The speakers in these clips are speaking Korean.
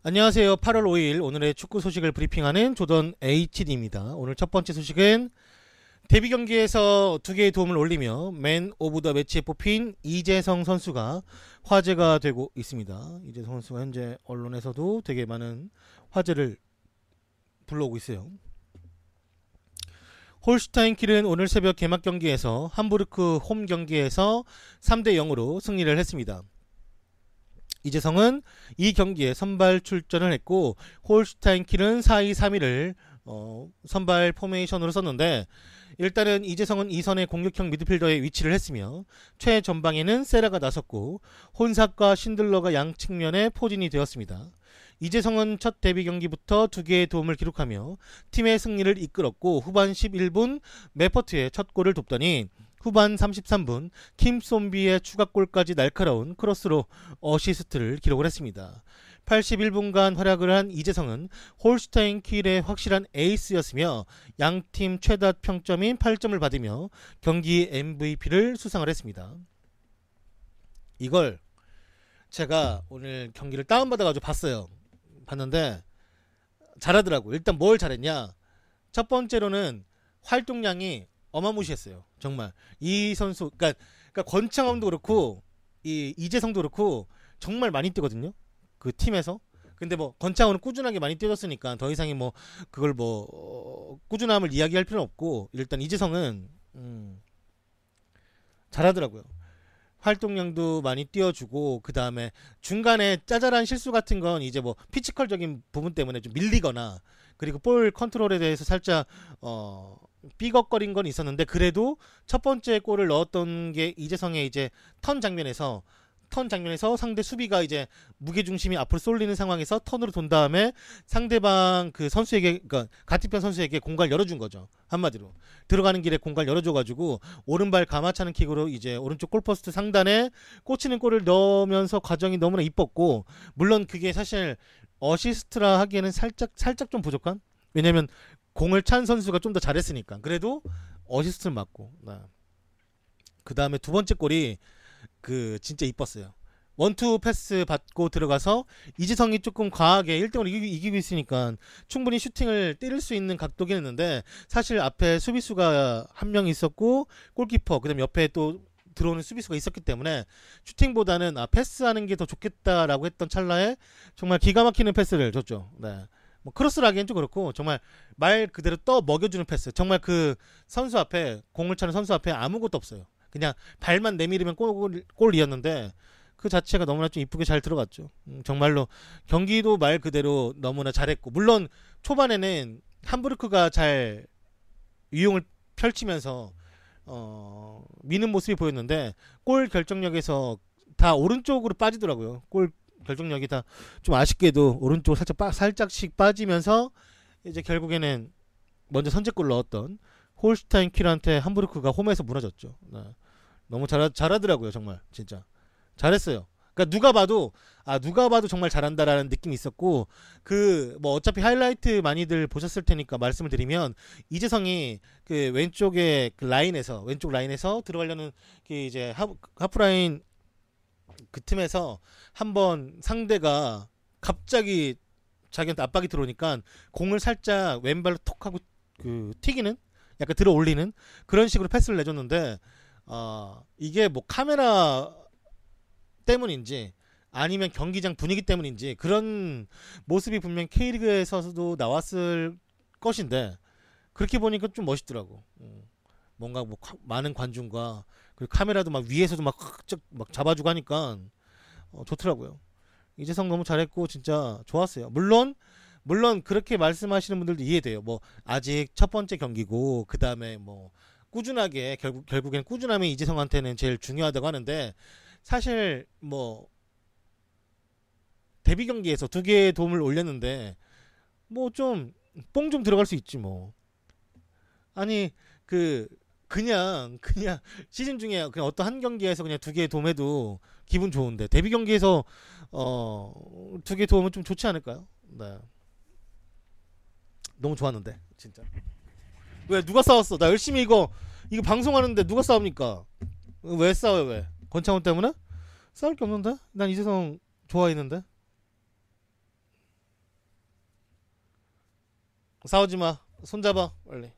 안녕하세요. 8월 5일 오늘의 축구 소식을 브리핑하는 조던 HD입니다. 오늘 첫 번째 소식은 데뷔 경기에서 두 개의 도움을 올리며 맨 오브 더 매치에 뽑힌 이재성 선수가 화제가 되고 있습니다. 이재성 선수가 현재 언론에서도 되게 많은 화제를 불러오고 있어요. 홀슈타인 킬은 오늘 새벽 개막 경기에서 함부르크 홈 경기에서 3대 0으로 승리를 했습니다. 이재성은 이 경기에 선발 출전을 했고 홀슈타인 킬은 4-2-3-1을 선발 포메이션으로 썼는데, 일단은 이재성은 이선의 공격형 미드필더에 위치를 했으며 최전방에는 세라가 나섰고 혼삭과 신들러가 양 측면에 포진이 되었습니다. 이재성은 첫 데뷔 경기부터 두 개의 도움을 기록하며 팀의 승리를 이끌었고 후반 11분 메퍼트의 첫 골을 돕더니 후반 33분 킴솜비의 추가골까지 날카로운 크로스로 어시스트를 기록을 했습니다. 81분간 활약을 한 이재성은 홀슈타인 킬의 확실한 에이스였으며 양팀 최다 평점인 8점을 받으며 경기 MVP를 수상을 했습니다. 이걸 제가 오늘 경기를 다운받아가지고 봤는데 잘하더라고. 일단 뭘 잘했냐, 첫 번째로는 활동량이 어마무시했어요. 정말 이 선수, 그러니까 권창범도 그렇고 이재성도 그렇고 정말 많이 뛰거든요, 그 팀에서. 근데 뭐 권창훈은 꾸준하게 많이 뛰었으니까 더 이상이 뭐 그걸 꾸준함을 이야기할 필요는 없고, 일단 이재성은 잘하더라고요. 활동량도 많이 띄워주고, 그 다음에 중간에 짜잘한 실수 같은 건 이제 뭐 피지컬적인 부분 때문에 좀 밀리거나, 그리고 볼 컨트롤에 대해서 살짝 삐걱거린 건 있었는데, 그래도 첫 번째 골을 넣었던 게 이재성의 이제 턴 장면에서 상대 수비가 이제 무게중심이 앞으로 쏠리는 상황에서 턴으로 돈 다음에 상대방 그 선수에게, 그러니까 같은 선수에게 공간을 열어준 거죠. 한마디로 들어가는 길에 공간을 열어줘가지고 오른발 가마차는 킥으로 이제 오른쪽 골포스트 상단에 꽂히는 골을 넣으면서 과정이 너무나 이뻤고, 물론 그게 사실 어시스트라 하기에는 살짝 좀 부족한, 왜냐면 공을 찬 선수가 좀 더 잘했으니까. 그래도 어시스트를 맞고, 그 다음에 두 번째 골이 진짜 이뻤어요. 원투 패스 받고 들어가서 이재성이 조금 과하게 1대1로 이기고 있으니까 충분히 슈팅을 때릴 수 있는 각도긴 했는데, 사실 앞에 수비수가 한 명 있었고 골키퍼, 그 다음에 옆에 또 들어오는 수비수가 있었기 때문에 슈팅보다는 패스하는 게 더 좋겠다라고 했던 찰나에 정말 기가 막히는 패스를 줬죠. 뭐 크로스를 하기엔 좀 그렇고 정말 말 그대로 떠 먹여주는 패스. 정말 그 선수 앞에, 공을 차는 선수 앞에 아무것도 없어요. 그냥 발만 내밀으면 골이었는데 그 자체가 너무나 좀 이쁘게 잘 들어갔죠. 정말로 경기도 말 그대로 너무나 잘했고, 물론 초반에는 함부르크가 잘 유용을 펼치면서 미는 모습이 보였는데 골 결정력에서 다 오른쪽으로 빠지더라고요. 골 결정력이 다 좀 아쉽게도 오른쪽 살짝씩 빠지면서 이제 결국에는 먼저 선제골 넣었던 홀슈타인 킬한테 함부르크가 홈에서 무너졌죠. 너무 잘하더라고요. 정말 진짜 잘했어요. 그러니까 누가 봐도 정말 잘한다라는 느낌이 있었고, 뭐 어차피 하이라이트 많이들 보셨을 테니까 말씀을 드리면, 이재성이 그 왼쪽 라인에서 들어가려는 이제 하프라인 그 틈에서 한번 상대가 갑자기 자기한테 압박이 들어오니까 공을 살짝 왼발로 톡 하고 튀기는, 약간 들어 올리는 그런 식으로 패스를 내줬는데, 이게 뭐 카메라 때문인지 아니면 경기장 분위기 때문인지 그런 모습이 분명 K리그에서도 나왔을 것인데, 그렇게 보니까 좀 멋있더라고. 뭔가 뭐 많은 관중과 그리고 카메라도 막 위에서도 막 잡아주고 하니까 좋더라고요. 이재성 너무 잘했고 진짜 좋았어요. 물론 그렇게 말씀하시는 분들도 이해돼요. 뭐 아직 첫 번째 경기고, 그 다음에 뭐 꾸준하게 결국엔 꾸준함이 이재성한테는 제일 중요하다고 하는데, 사실 뭐 데뷔 경기에서 두 개의 도움을 올렸는데 뭐 좀 뽕 좀 들어갈 수 있지 뭐. 아니 그냥 시즌 중에 그냥 어떤 한 경기에서 그냥 두 개의 도움해도 기분 좋은데, 데뷔 경기에서 두 개의 도움은 좀 좋지 않을까요? 네. 너무 좋았는데 진짜. 왜 누가 싸웠어? 나 열심히 이거 방송하는데 누가 싸웁니까? 왜 싸워요? 왜? 권창훈 때문에? 싸울 게 없는데? 난 이재성 좋아했는데. 싸우지 마. 손잡아 빨리.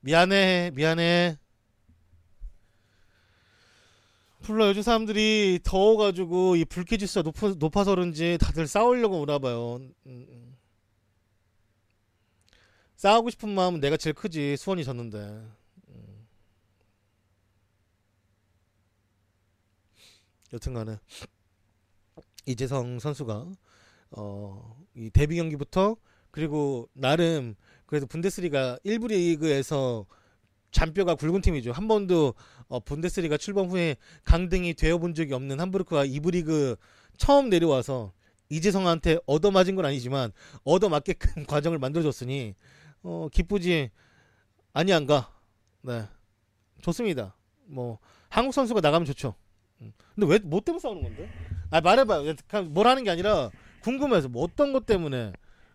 미안해 미안해. 몰라 요즘 사람들이 더워가지고 이 불쾌지수가 높아서 그런지 다들 싸우려고 오나봐요. 싸우고 싶은 마음은 내가 제일 크지. 수원이 졌는데. 여튼간에 이재성 선수가 이 데뷔 경기부터 그리고 나름 그래도 분데스리가 1부 리그에서 잔뼈가 굵은 팀이죠. 한 번도 분데스리가 출범 후에 강등이 되어본 적이 없는 함부르크가 2부 리그 처음 내려와서 이재성한테 얻어맞은 건 아니지만 얻어맞게끔 과정을 만들어줬으니 기쁘지 아니한가. 네, 좋습니다. 뭐 한국 선수가 나가면 좋죠. 근데 왜 뭐 때문에 싸우는 건데? 아 말해봐요. 뭘 하는 게 아니라 궁금해서 뭐 어떤 것 때문에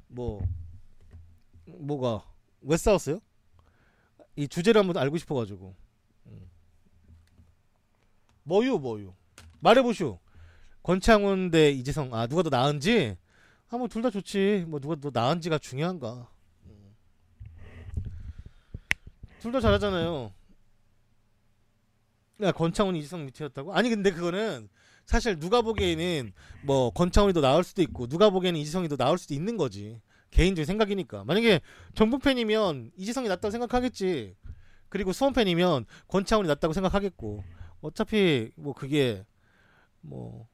뭐 뭐가 왜 싸웠어요? 이 주제를 한번 알고 싶어가지고. 뭐유 말해보슈. 권창훈 대 이재성. 아 누가 더 나은지? 아 뭐 둘 다 좋지. 뭐 누가 더 나은지가 중요한가? 둘 다 잘하잖아요. 야 권창훈이 이재성 밑이었다고? 아니 근데 그거는 사실 누가 보기에는 뭐 권창훈이 더 나을 수도 있고 누가 보기에는 이재성이 더 나을 수도 있는 거지. 개인적인 생각이니까. 만약에 정부 팬이면 이재성이 낫다고 생각하겠지. 그리고 수원 팬이면 권창훈이 낫다고 생각하겠고. 어차피 뭐 그게 뭐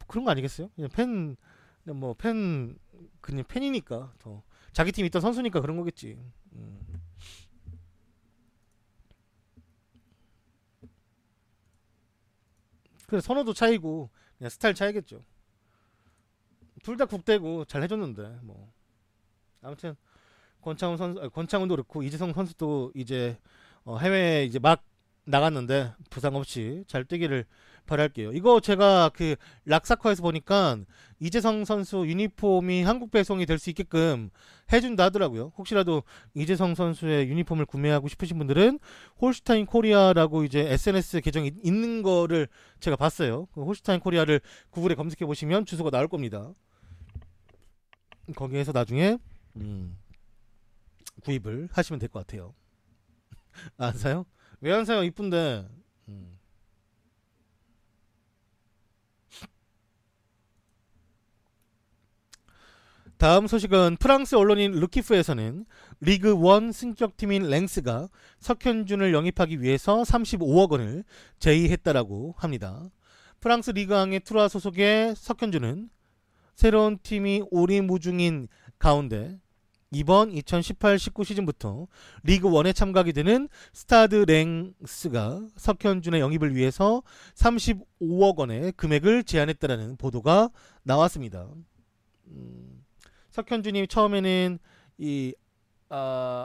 그런 거 아니겠어요? 그냥 그냥 뭐 그냥 팬이니까 더 자기 팀 있던 선수니까 그런 거겠지. 그래 선호도 차이고 그냥 스타일 차이겠죠. 둘 다 국대고 잘 해줬는데 뭐 아무튼 권창훈도 그렇고 이재성 선수도 이제 해외 이제 막 나갔는데 부상 없이 잘 뛰기를 바랄게요. 이거 제가 그 락사커에서 보니까 이재성 선수 유니폼이 한국 배송이 될 수 있게끔 해준다 하더라고요. 혹시라도 이재성 선수의 유니폼을 구매하고 싶으신 분들은 홀슈타인 코리아라고 이제 SNS 계정이 있는 거를 제가 봤어요. 그 홀슈타인 코리아를 구글에 검색해 보시면 주소가 나올 겁니다. 거기에서 나중에 구입을 하시면 될 것 같아요. 안 사요? 왜 안 사요? 이쁜데. 다음 소식은 프랑스 언론인 르키프에서는 리그 1 승격팀인 랭스가 석현준을 영입하기 위해서 35억 원을 제의했다라고 합니다. 프랑스 리그앙의 투라 소속의 석현준은 새로운 팀이 오리무중인 가운데 이번 2018-19 시즌부터 리그 1에 참가하게 되는 스타드 랭스가 석현준의 영입을 위해서 35억 원의 금액을 제안했다라는 보도가 나왔습니다. 석현준이 처음에는 이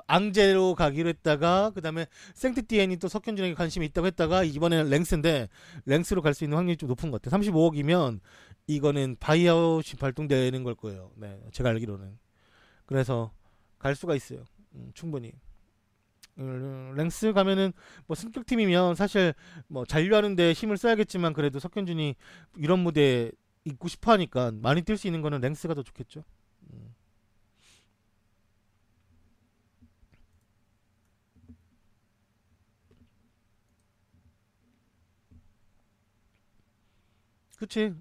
앙제로 가기로 했다가 그 다음에 생트티엔이 또 석현준에게 관심이 있다고 했다가 이번에는 랭스인데 랭스로 갈 수 있는 확률이 좀 높은 것 같아요. 35억이면 이거는 바이아웃이 발동되는 걸 거예요. 네, 제가 알기로는. 그래서 갈 수가 있어요. 충분히. 랭스 가면은 뭐 승격팀이면 사실 뭐 잔류하는데 힘을 써야겠지만 그래도 석현준이 이런 무대에 있고 싶어 하니까 많이 뛸 수 있는 거는 랭스가 더 좋겠죠. 그치.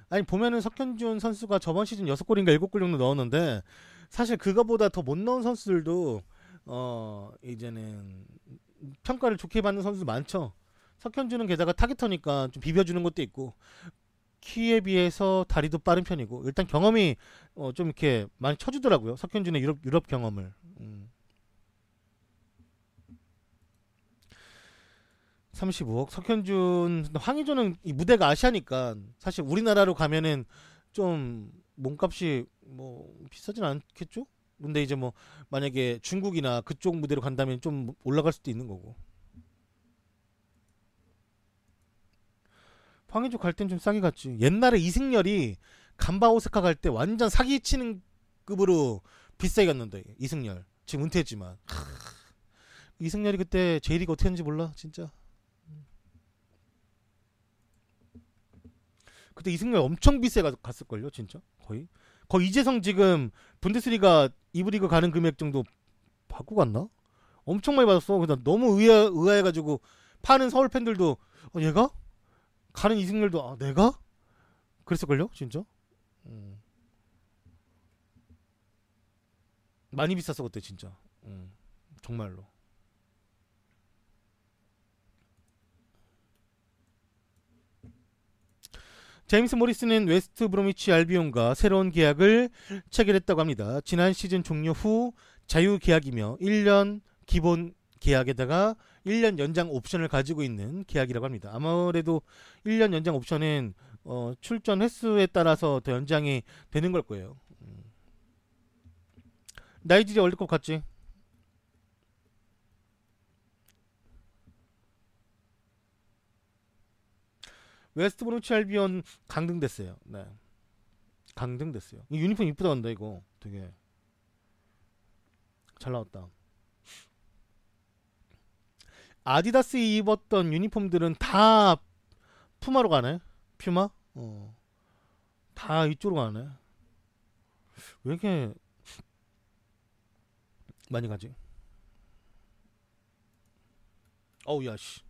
아니 보면은 석현준 선수가 저번 시즌 6골인가 7골 정도 넣었는데 사실 그거보다 더 못 넣은 선수들도 이제는 평가를 좋게 받는 선수 많죠. 석현준은 게다가 타겟터니까 좀 비벼주는 것도 있고 키에 비해서 다리도 빠른 편이고 일단 경험이 좀 이렇게 많이 쳐주더라고요. 석현준의 유럽 경험을. 35억 석현준 황의조는 이 무대가 아시아니까 사실 우리나라로 가면은 좀 몸값이 뭐 비싸진 않겠죠? 근데 이제 뭐 만약에 중국이나 그쪽 무대로 간다면 좀 올라갈 수도 있는 거고. 황의조 갈 땐 좀 싸게 갔지. 옛날에 이승열이 간바 오사카 갈 때 완전 사기치는 급으로 비싸게 갔는데 이승열 지금 은퇴했지만 이승열이 그때 J리그 어떻게 했는지 몰라 진짜. 그때 이승열 엄청 비싸게 갔을걸요 진짜 거의. 거의 이재성 지금 분데스리가 2부 리그 가는 금액 정도 받고 갔나? 엄청 많이 받았어. 그래서 너무 의아해가지고 파는 서울 팬들도 얘가? 가는 이승열도 내가? 그랬을걸요? 진짜? 많이 비쌌어 그때 진짜. 정말로. 제임스 모리스는 웨스트 브로미치 알비온과 새로운 계약을 체결했다고 합니다. 지난 시즌 종료 후 자유 계약이며 1년 기본 계약에다가 1년 연장 옵션을 가지고 있는 계약이라고 합니다. 아무래도 1년 연장 옵션은 출전 횟수에 따라서 더 연장이 되는 걸 거예요. 나이지리아 월드컵 갔지? 웨스트 브로미치 알비온 강등됐어요. 네. 강등됐어요. 이 유니폼 이쁘다 한다 이거. 되게 잘 나왔다. 아디다스 입었던 유니폼들은 다 푸마로 가네. 퓨마? 다 이쪽으로 가네. 왜 이렇게 많이 가지? 어우 야씨.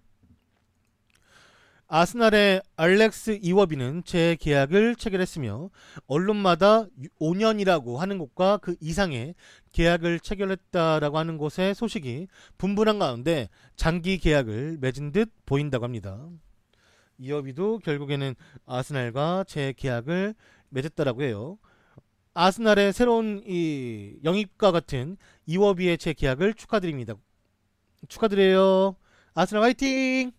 아스날의 알렉스 이워비는 재계약을 체결했으며 언론마다 5년이라고 하는 곳과 그 이상의 계약을 체결했다라고 하는 곳의 소식이 분분한 가운데 장기 계약을 맺은 듯 보인다고 합니다. 이워비도 결국에는 아스날과 재계약을 맺었다라고 해요. 아스날의 새로운 이 영입과 같은 이워비의 재계약을 축하드립니다. 축하드려요. 아스날 화이팅!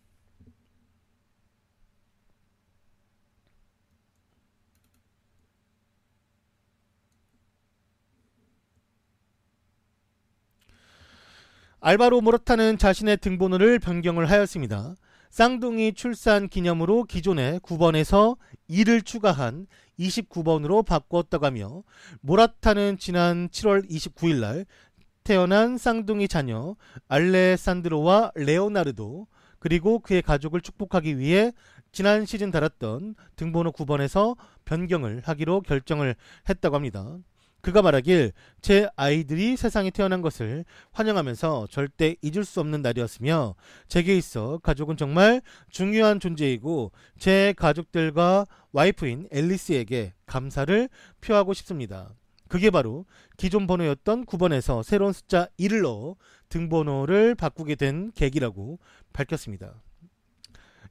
알바로 모라타는 자신의 등번호를 변경을 하였습니다. 쌍둥이 출산 기념으로 기존의 9번에서 2를 추가한 29번으로 바꾸었다고 하며 모라타는 지난 7월 29일 날 태어난 쌍둥이 자녀 알레산드로와 레오나르도 그리고 그의 가족을 축복하기 위해 지난 시즌 달았던 등번호 9번에서 변경을 하기로 결정을 했다고 합니다. 그가 말하길 제 아이들이 세상에 태어난 것을 환영하면서 절대 잊을 수 없는 날이었으며 제게 있어 가족은 정말 중요한 존재이고 제 가족들과 와이프인 앨리스에게 감사를 표하고 싶습니다. 그게 바로 기존 번호였던 9번에서 새로운 숫자 1을 넣어 등번호를 바꾸게 된 계기라고 밝혔습니다.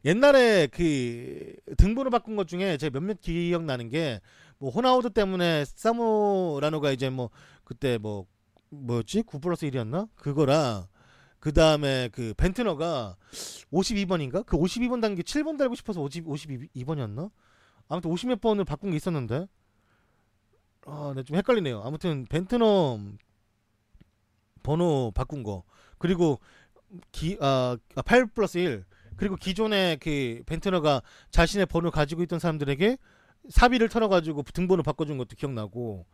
옛날에 그 등번호 바꾼 것 중에 제가 몇몇 기억나는 게 뭐 호나우드 때문에 사무라노가 이제 뭐 그때 뭐였지? 9+1이었나? 그거랑 그 다음에 그 벤트너가 52번인가? 그 52번 단계 7번 달고 싶어서 52번이었나? 아무튼 50몇 번을 바꾼 게 있었는데 네, 좀 헷갈리네요. 아무튼 벤트너 번호 바꾼 거 그리고 8+1 그리고 기존에 그 벤트너가 자신의 번호 가지고 있던 사람들에게 사비를 털어가지고 등번호 바꿔준 것도 기억나고.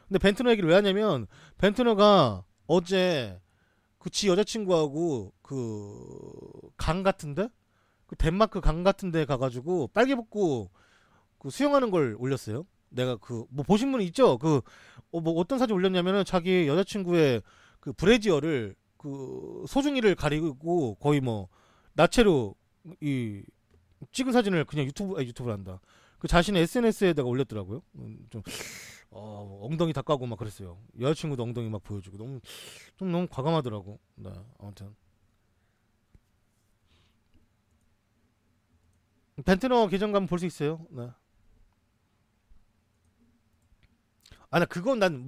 근데 벤트너 얘기를 왜 하냐면 벤트너가 어제 그 지 여자친구하고 그 강 같은데 그 덴마크 강 같은데 가가지고 빨개 벗고 그 수영하는 걸 올렸어요. 내가 그 뭐 보신 분 있죠? 그 뭐 어떤 사진 올렸냐면은 자기 여자친구의 그 브래지어를 그 소중이를 가리고 거의 뭐 나체로 이 찍은 사진을 그냥 유튜브를 한다. 그 자신의 SNS에다가 올렸더라고요. 좀 엉덩이 다 까고 막 그랬어요. 여자친구도 엉덩이 막 보여주고 너무 과감하더라고. 네, 아무튼 벤트너 계정 가면 볼 수 있어요. 네. 나 그건 난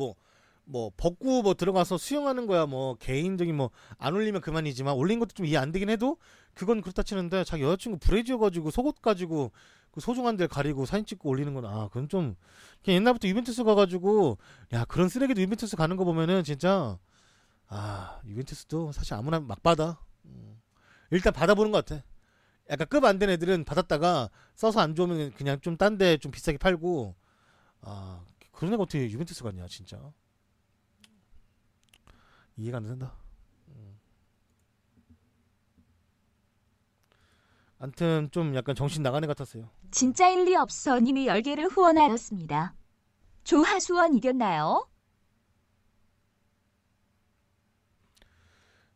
뭐 벗고 뭐 들어가서 수영하는 거야 뭐 개인적인 뭐 안 올리면 그만이지만 올린 것도 좀 이해 안 되긴 해도 그건 그렇다 치는데 자기 여자친구 브래지어 가지고 속옷 가지고 그 소중한 데 가리고 사진 찍고 올리는 건 그건 좀 그냥 옛날부터 유벤투스 가가지고 야 그런 쓰레기도 유벤투스 가는 거 보면은 진짜 유벤투스도 사실 아무나 막 받아. 일단 받아보는 것 같아. 약간 급 안 된 애들은 받았다가 써서 안 좋으면 그냥 좀 딴 데 좀 비싸게 팔고 그런 애가 어떻게 유벤투스 갔냐 진짜 이해가 안 된다. 아무튼 좀 약간 정신 나간 애 같았어요. 진짜 일리 없어 님이 10개를 후원하였습니다. 조하수원 이겼나요?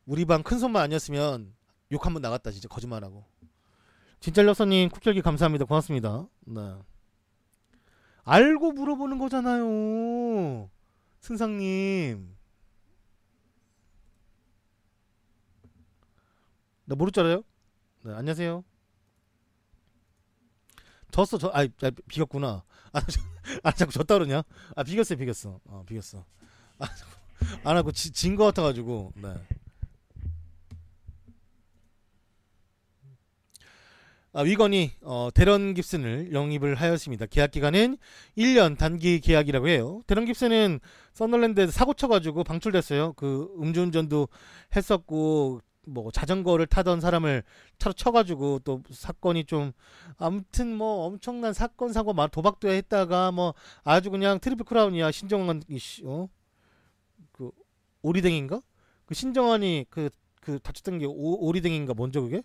우리 방 큰손만 아니었으면 욕 한번 나갔다. 진짜 거짓말하고. 진짜 러서님 쿠키열기 감사합니다. 고맙습니다. 네. 알고 물어보는 거잖아요. 승상님. 나 모를 줄 알아요? 네, 안녕하세요. 졌어. 비겼구나. 자꾸 졌다 그러냐? 비겼어. 비겼어. 안 하고 진 거 같아가지고. 네. 위건이 데런 깁슨을 영입을 하였습니다. 계약 기간은 1년 단기 계약이라고 해요. 데런 깁슨은 썬더랜드에서 사고 쳐가지고 방출됐어요. 그 음주운전도 했었고 뭐 자전거를 타던 사람을 차로 쳐가지고 또 사건이 좀 아무튼 뭐 엄청난 사건 사고 도박도 했다가 뭐 아주 그냥 트리플 크라운이야. 신정환 그 오리댕인가? 그 신정환이 그 다쳤던 게 오리댕인가 먼저 그게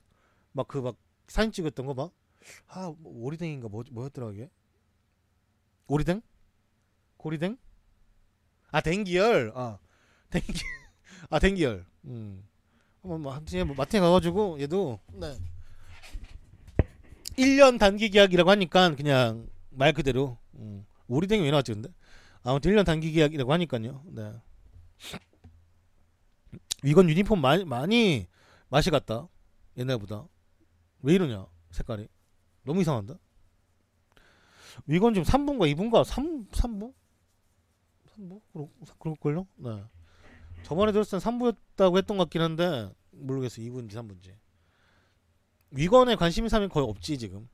막 사진 찍었던 거 봐. 뭐 오리댕인가 뭐였더라 그게? 오리댕? 고리댕? 댕기열. 댕기. 댕기열. 아무튼 마트에 가가지고 얘도 네. 1년 단기 계약이라고 하니까 그냥 말 그대로 오리댕이 왜 나왔지 근데? 아무튼 1년 단기 계약이라고 하니까요. 네. 이건 유니폼 많이 맛이 갔다. 옛날보다. 왜 이러냐 색깔이 너무 이상한데. 이건 지금 3부인가 2부인가 3부? 그럴걸요? 네. 저번에 들었을 땐 3부였다고 했던 것 같긴 한데 모르겠어. 2부인지 3부인지. 위건에 관심이 사람이 거의 없지 지금.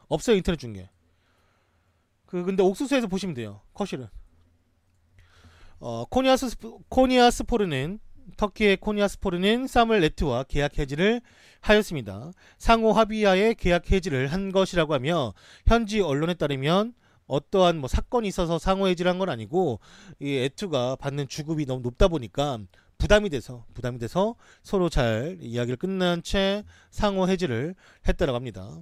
없어요 인터넷 중계. 근데 옥수수에서 보시면 돼요. 컷실은. 코니아스포르는 터키의 코니아스포르는 사물 레트와 계약 해지를 하였습니다. 상호 합의하에 계약 해지를 한 것이라고 하며 현지 언론에 따르면 어떠한 뭐 사건이 있어서 상호 해지를 한 건 아니고 이 에투가 받는 주급이 너무 높다 보니까 부담이 돼서 서로 잘 이야기를 끝난 채 상호 해지를 했다라고 합니다.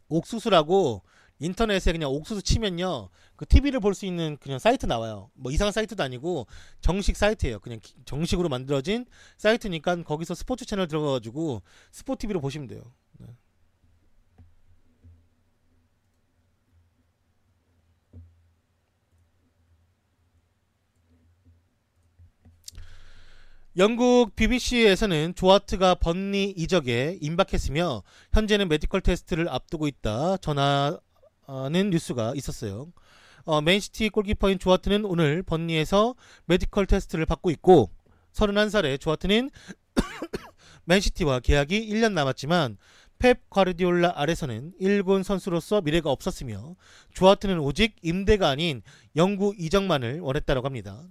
옥수수라고 인터넷에 그냥 옥수수 치면요 그 TV를 볼 수 있는 그냥 사이트 나와요. 뭐 이상한 사이트도 아니고 정식 사이트예요. 그냥 정식으로 만들어진 사이트니까 거기서 스포츠 채널 들어가가지고 스포 TV로 보시면 돼요. 네. 영국 BBC에서는 조하트가 번니 이적에 임박했으며 현재는 메디컬 테스트를 앞두고 있다 전하는 뉴스가 있었어요. 맨시티 골키퍼인 조하트는 오늘 번니에서 메디컬 테스트를 받고 있고 31살의 조하트는 맨시티와 계약이 1년 남았지만 펩 과르디올라 아래서는 일군 선수로서 미래가 없었으며 조하트는 오직 임대가 아닌 영구 이적만을 원했다고 합니다.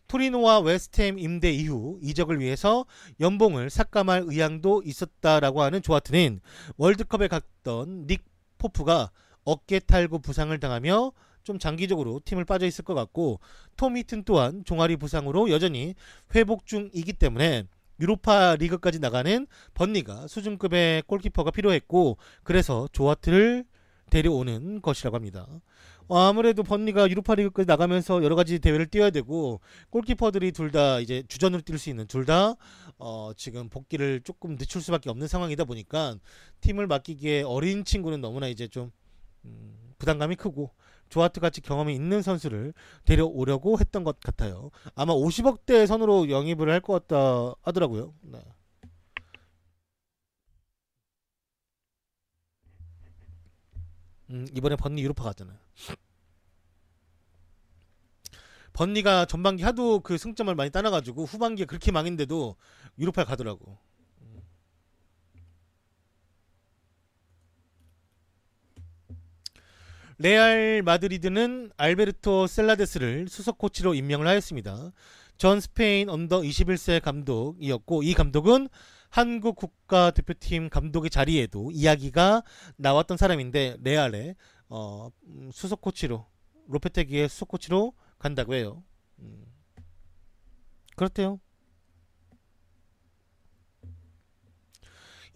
토리노와 웨스트햄 임대 이후 이적을 위해서 연봉을 삭감할 의향도 있었다라고 하는 조하트는 월드컵에 갔던 닉 포프가 어깨 탈구 부상을 당하며 좀 장기적으로 팀을 빠져 있을 것 같고 톰 히튼 또한 종아리 부상으로 여전히 회복 중이기 때문에 유로파 리그까지 나가는 번니가 수준급의 골키퍼가 필요했고 그래서 조하트를 데려오는 것이라고 합니다. 아무래도 번니가 유로파 리그까지 나가면서 여러 가지 대회를 뛰어야 되고 골키퍼들이 둘 다 이제 주전으로 뛸 수 있는 둘 다 지금 복귀를 조금 늦출 수밖에 없는 상황이다 보니까 팀을 맡기기에 어린 친구는 너무나 이제 좀 부담감이 크고 조하트 같이 경험이 있는 선수를 데려오려고 했던 것 같아요. 아마 50억대 선으로 영입을 할 것 같다 하더라고요. 네. 이번에 번니 유로파 갔잖아요. 번니가 전반기 하도 그 승점을 많이 따놔가지고 후반기에 그렇게 망했는데도 유로파에 가더라고. 레알 마드리드는 알베르토 셀라데스를 수석 코치로 임명을 하였습니다. 전 스페인 언더 21세 감독이었고 이 감독은 한국 국가대표팀 감독의 자리에도 이야기가 나왔던 사람인데 레알의 수석 코치로 로페테기의 수석 코치로 간다고 해요. 그렇대요.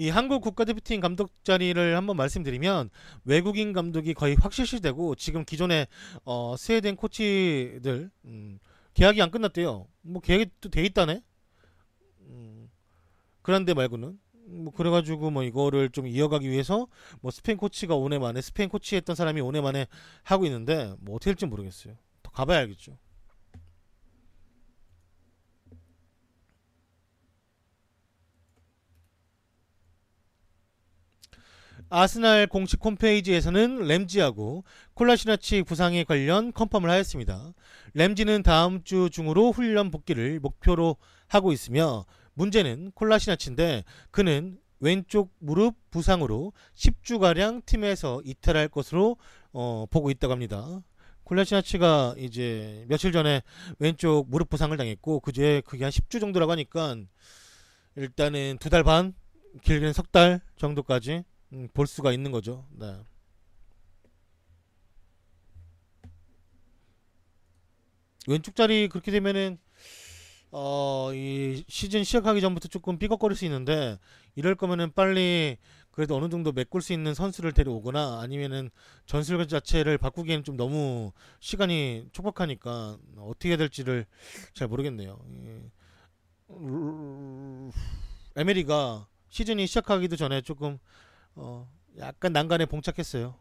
이 한국 국가대표팀 감독 자리를 한번 말씀드리면 외국인 감독이 거의 확실시되고 지금 기존에 스웨덴 코치들 계약이 안 끝났대요. 뭐 계약이 또 돼 있다네. 그런데 말고는 뭐 그래가지고 뭐 이거를 좀 이어가기 위해서 뭐 스페인 코치가 5년 만에 스페인 코치 했던 사람이 5년 만에 하고 있는데 뭐 어떻게 될지 모르겠어요. 더 가봐야 알겠죠. 아스날 공식 홈페이지에서는 램지하고 콜라시나치 부상에 관련 컨펌을 하였습니다. 램지는 다음 주 중으로 훈련 복귀를 목표로 하고 있으며 문제는 콜라시나치인데 그는 왼쪽 무릎 부상으로 10주가량 팀에서 이탈할 것으로 보고 있다고 합니다. 콜라시나치가 이제 며칠 전에 왼쪽 무릎 부상을 당했고 그게 한 10주 정도라고 하니까 일단은 2달 반, 길게는 3달 정도까지 볼 수가 있는 거죠. 네. 왼쪽 자리 그렇게 되면은 이 시즌 시작하기 전부터 조금 삐걱거릴 수 있는데 이럴 거면은 빨리 그래도 어느 정도 메꿀 수 있는 선수를 데려오거나 아니면은 전술 자체를 바꾸기에는 좀 너무 시간이 촉박하니까 어떻게 해야 될지를 잘 모르겠네요. 에메리가 시즌이 시작하기도 전에 조금 약간 난간에 봉착했어요.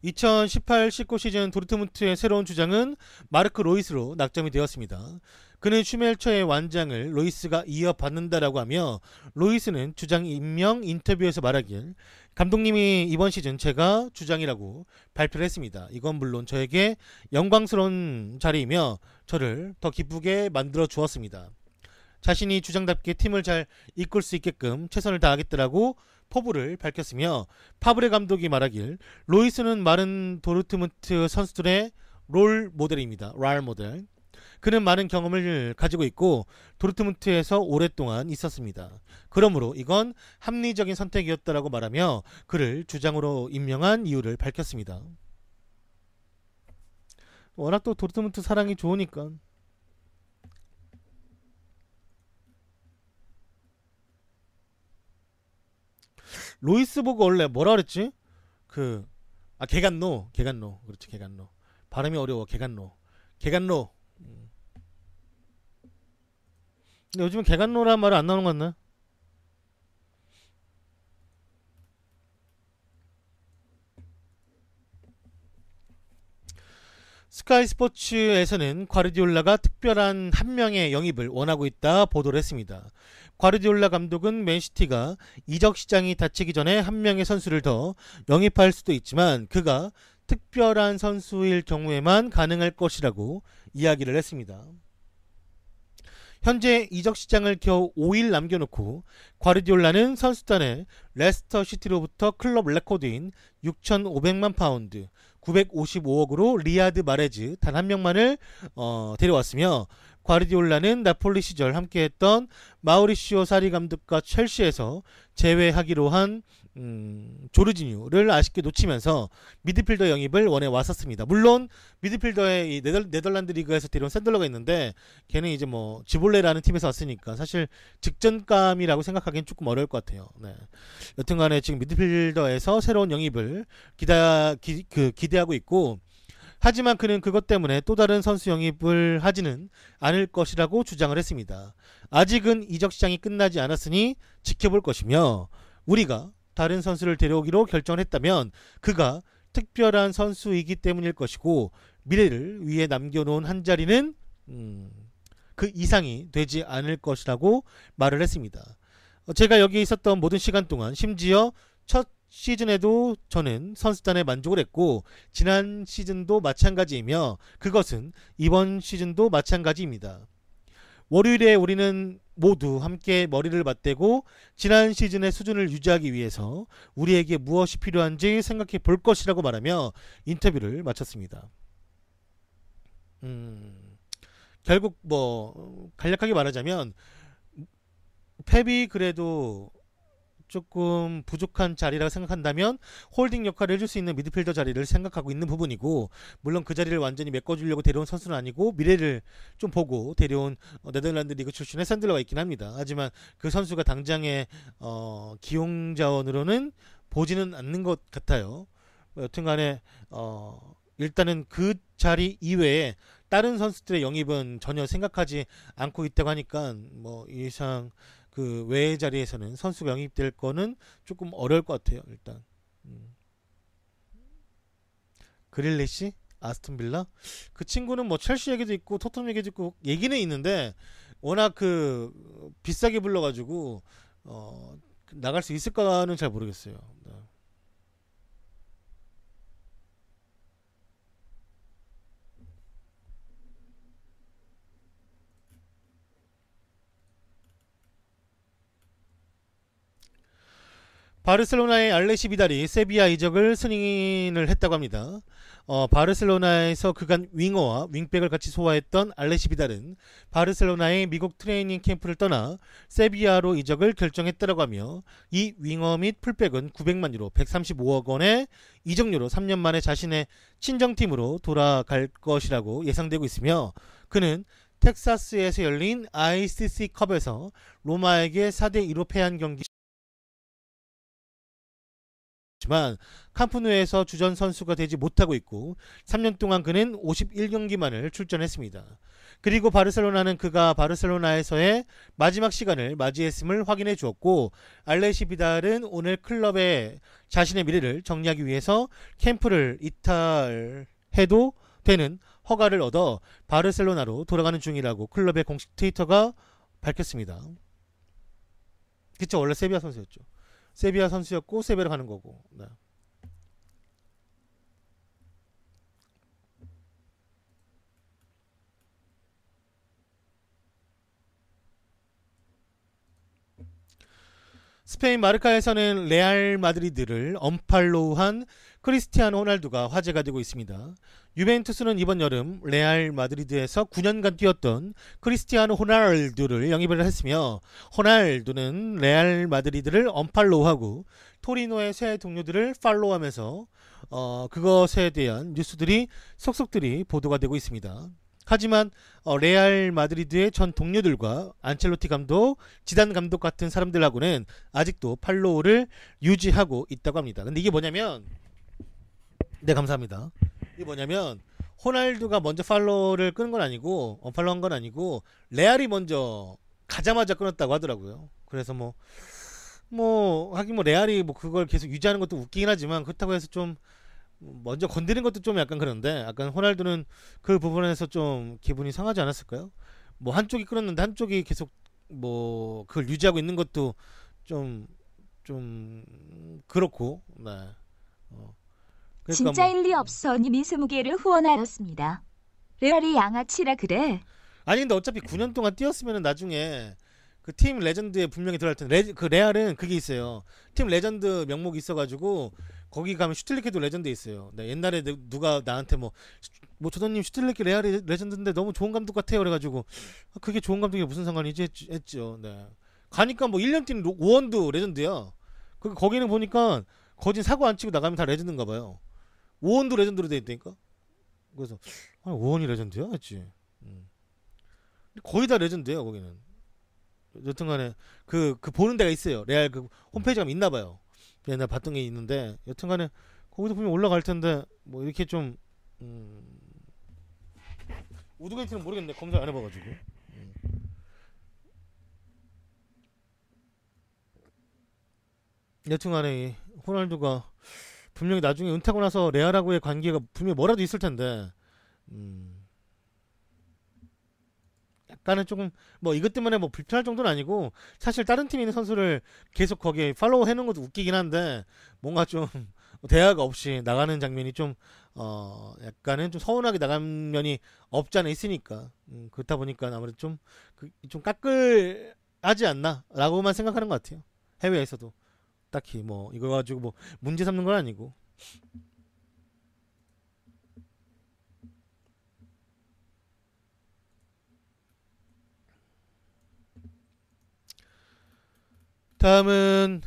2018-19 시즌 도르트문트의 새로운 주장은 마르크 로이스로 낙점이 되었습니다. 그는 슈멜처의 완장을 로이스가 이어받는다라고 하며 로이스는 주장 임명 인터뷰에서 말하길 감독님이 이번 시즌 제가 주장이라고 발표를 했습니다. 이건 물론 저에게 영광스러운 자리이며 저를 더 기쁘게 만들어 주었습니다. 자신이 주장답게 팀을 잘 이끌 수 있게끔 최선을 다하겠다라고 포부를 밝혔으며 파브레 감독이 말하길 로이스는 많은 도르트문트 선수들의 롤 모델입니다. 랄 모델. 그는 많은 경험을 가지고 있고 도르트문트에서 오랫동안 있었습니다. 그러므로 이건 합리적인 선택이었다라고 말하며 그를 주장으로 임명한 이유를 밝혔습니다. 워낙 또 도르트문트 사랑이 좋으니까. 로이스 보고 원래 뭐라 그랬지? 개간노. 그렇지, 개간노. 발음이 어려워. 개간노. 근데 요즘은 개간노란 말은 안 나오는 것 같나? 스카이 스포츠에서는 과르디올라가 특별한 한 명의 영입을 원하고 있다 보도를 했습니다. 과르디올라 감독은 맨시티가 이적 시장이 닫히기 전에 한 명의 선수를 더 영입할 수도 있지만 그가 특별한 선수일 경우에만 가능할 것이라고 이야기를 했습니다. 현재 이적 시장을 겨우 5일 남겨놓고 과르디올라는 선수단에 레스터 시티로부터 클럽 레코드인 6,500만 파운드 955억으로 리아드 마레즈 단 한 명만을 데려왔으며 과르디올라는 나폴리 시절 함께했던 마우리시오 사리 감독과 첼시에서 제외하기로 한 조르지뉴를 아쉽게 놓치면서 미드필더 영입을 원해 왔었습니다. 물론 미드필더에 이 네덜란드 리그에서 데려온 샌들러가 있는데 걔는 이제 뭐 지볼레라는 팀에서 왔으니까 사실 직전감이라고 생각하기엔 조금 어려울 것 같아요. 네. 여튼간에 지금 미드필더에서 새로운 영입을 기대하고 있고 하지만 그는 그것 때문에 또 다른 선수 영입을 하지는 않을 것이라고 주장을 했습니다. 아직은 이적 시장이 끝나지 않았으니 지켜볼 것이며 우리가 다른 선수를 데려오기로 결정을 했다면 그가 특별한 선수이기 때문일 것이고 미래를 위해 남겨놓은 한 자리는 그 이상이 되지 않을 것이라고 말을 했습니다. 제가 여기 있었던 모든 시간 동안 심지어 첫 시즌에도 저는 선수단에 만족을 했고 지난 시즌도 마찬가지이며 그것은 이번 시즌도 마찬가지입니다. 월요일에 우리는 모두 함께 머리를 맞대고 지난 시즌의 수준을 유지하기 위해서 우리에게 무엇이 필요한지 생각해 볼 것이라고 말하며 인터뷰를 마쳤습니다. 결국 뭐 간략하게 말하자면 펩이 그래도 조금 부족한 자리라고 생각한다면 홀딩 역할을 해줄 수 있는 미드필더 자리를 생각하고 있는 부분이고, 물론 그 자리를 완전히 메꿔주려고 데려온 선수는 아니고 미래를 좀 보고 데려온 네덜란드 리그 출신의 샌들러가 있긴 합니다. 하지만 그 선수가 당장의 기용 자원으로는 보지는 않는 것 같아요. 여튼간에 일단은 그 자리 이외에 다른 선수들의 영입은 전혀 생각하지 않고 있다고 하니까 뭐 이상 그 외의 자리에서는 선수가 영입될 거는 조금 어려울 것 같아요. 일단 그릴리시, 아스톤 빌라, 그 친구는 뭐 첼시 얘기도 있고 토트넘 얘기도 있고 얘기는 있는데 워낙 그 비싸게 불러가지고 나갈 수 있을까는 잘 모르겠어요. 네. 바르셀로나의 알레시 비달이 세비야 이적을 승인을 했다고 합니다. 바르셀로나에서 그간 윙어와 윙백을 같이 소화했던 알레시 비달은 바르셀로나의 미국 트레이닝 캠프를 떠나 세비야로 이적을 결정했다고 하며, 이 윙어 및 풀백은 900만 유로 135억 원의 이적료로 3년 만에 자신의 친정팀으로 돌아갈 것이라고 예상되고 있으며, 그는 텍사스에서 열린 ICC 컵에서 로마에게 4대2로 패한 경기 지만 캄프누에서 주전 선수가 되지 못하고 있고 3년 동안 그는 51경기만을 출전했습니다. 그리고 바르셀로나는 그가 바르셀로나에서의 마지막 시간을 맞이했음을 확인해 주었고, 알레시 비달은 오늘 클럽에 자신의 미래를 정리하기 위해서 캠프를 이탈해도 되는 허가를 얻어 바르셀로나로 돌아가는 중이라고 클럽의 공식 트위터가 밝혔습니다. 그쵸, 원래 세비야 선수였죠. 세비야 선수였고 세비야로 가는 거고. 네. 스페인 마르카에서는 레알 마드리드를 언팔로우한 크리스티아노 호날두가 화제가 되고 있습니다. 유벤투스는 이번 여름 레알 마드리드에서 9년간 뛰었던 크리스티아노 호날두를 영입을 했으며, 호날두는 레알 마드리드를 언팔로우하고 토리노의 새 동료들을 팔로우하면서 그것에 대한 뉴스들이 속속들이 보도가 되고 있습니다. 하지만 레알 마드리드의 전 동료들과 안첼로티 감독, 지단 감독 같은 사람들하고는 아직도 팔로우를 유지하고 있다고 합니다. 근데 이게 뭐냐면, 네, 감사합니다. 이게 뭐냐면 호날두가 먼저 팔로우를 끊은 건 아니고, 언팔로우한 건 아니고, 레알이 먼저 가자마자 끊었다고 하더라고요. 그래서 하긴 레알이 그걸 계속 유지하는 것도 웃기긴 하지만, 그렇다고 해서 좀 먼저 건드린 것도 좀 약간 그런데, 약간 호날두는 그 부분에서 좀 기분이 상하지 않았을까요? 한쪽이 끊었는데 한쪽이 계속 그걸 유지하고 있는 것도 좀 그렇고. 네. 그러니까 진짜 일리 없어 님이 20개를 후원하였습니다. 레알이 양아치라 그래. 아니 근데 어차피 9년 동안 뛰었으면 나중에 그 팀 레전드에 분명히 들어갈 텐데, 그 레알은 그게 있어요. 팀 레전드 명목이 있어가지고 거기 가면 슈틸리케도 레전드 있어요. 네, 옛날에 누가 나한테 조던님 슈틸리케 레알이 레전드인데 너무 좋은 감독 같아요. 그래가지고 그게 좋은 감독이 무슨 상관이지 했죠. 네. 가니까 1년 뛴 오원도 레전드야. 거기는 보니까 거진 사고 안 치고 나가면 다 레전드인가 봐요. 오원도 레전드로 돼 있다니까. 그래서 오원이 레전드야 했지. 거의 다 레전드예요 거기는. 여튼간에 그 보는 데가 있어요. 레알 그 홈페이지가 있나 봐요. 내가 봤던 게 있는데, 여튼간에 거기도 분명 올라갈 텐데 이렇게 좀 우드게이트는 모르겠네. 검색 안 해봐가지고. 여튼간에 호날두가 분명히 나중에 은퇴하고 나서 레알하고의 관계가 분명히 뭐라도 있을 텐데, 약간은 조금 이것 때문에 불편할 정도는 아니고, 사실 다른 팀에 있는 선수를 계속 거기에 팔로우 해놓은 것도 웃기긴 한데, 뭔가 좀 대화가 없이 나가는 장면이 좀 약간은 좀 서운하게 나간 면이 없지 않아 있으니까, 그렇다 보니까 아무래도 좀 까끌하지 않나 라고만 생각하는 것 같아요. 해외에서도 딱히 이거 가지고 문제 삼는 건 아니고. 다음은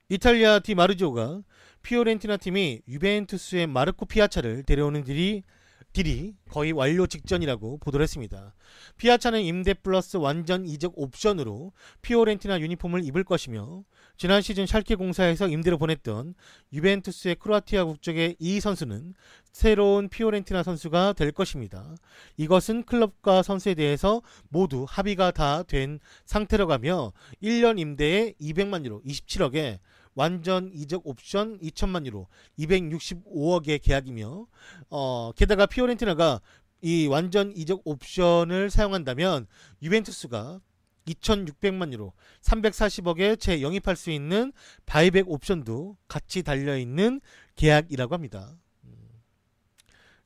이탈리아 디마르지오가 피오렌티나 팀이 유벤투스의 마르코 피아차를 데려오는 딜이 거의 완료 직전이라고 보도를 했습니다. 피아차는 임대 플러스 완전 이적 옵션으로 피오렌티나 유니폼을 입을 것이며 지난 시즌 샬케 공사에서 임대로 보냈던 유벤투스의 크로아티아 국적의 이 선수는 새로운 피오렌티나 선수가 될 것입니다. 이것은 클럽과 선수에 대해서 모두 합의가 다 된 상태로 가며 1년 임대에 200만 유로 27억에 완전 이적 옵션 2천만 유로 265억의 계약이며 게다가 피오렌티나가 이 완전 이적 옵션을 사용한다면 유벤투스가 2,600만 유로 340억에 재영입할 수 있는 바이백 옵션도 같이 달려있는 계약이라고 합니다.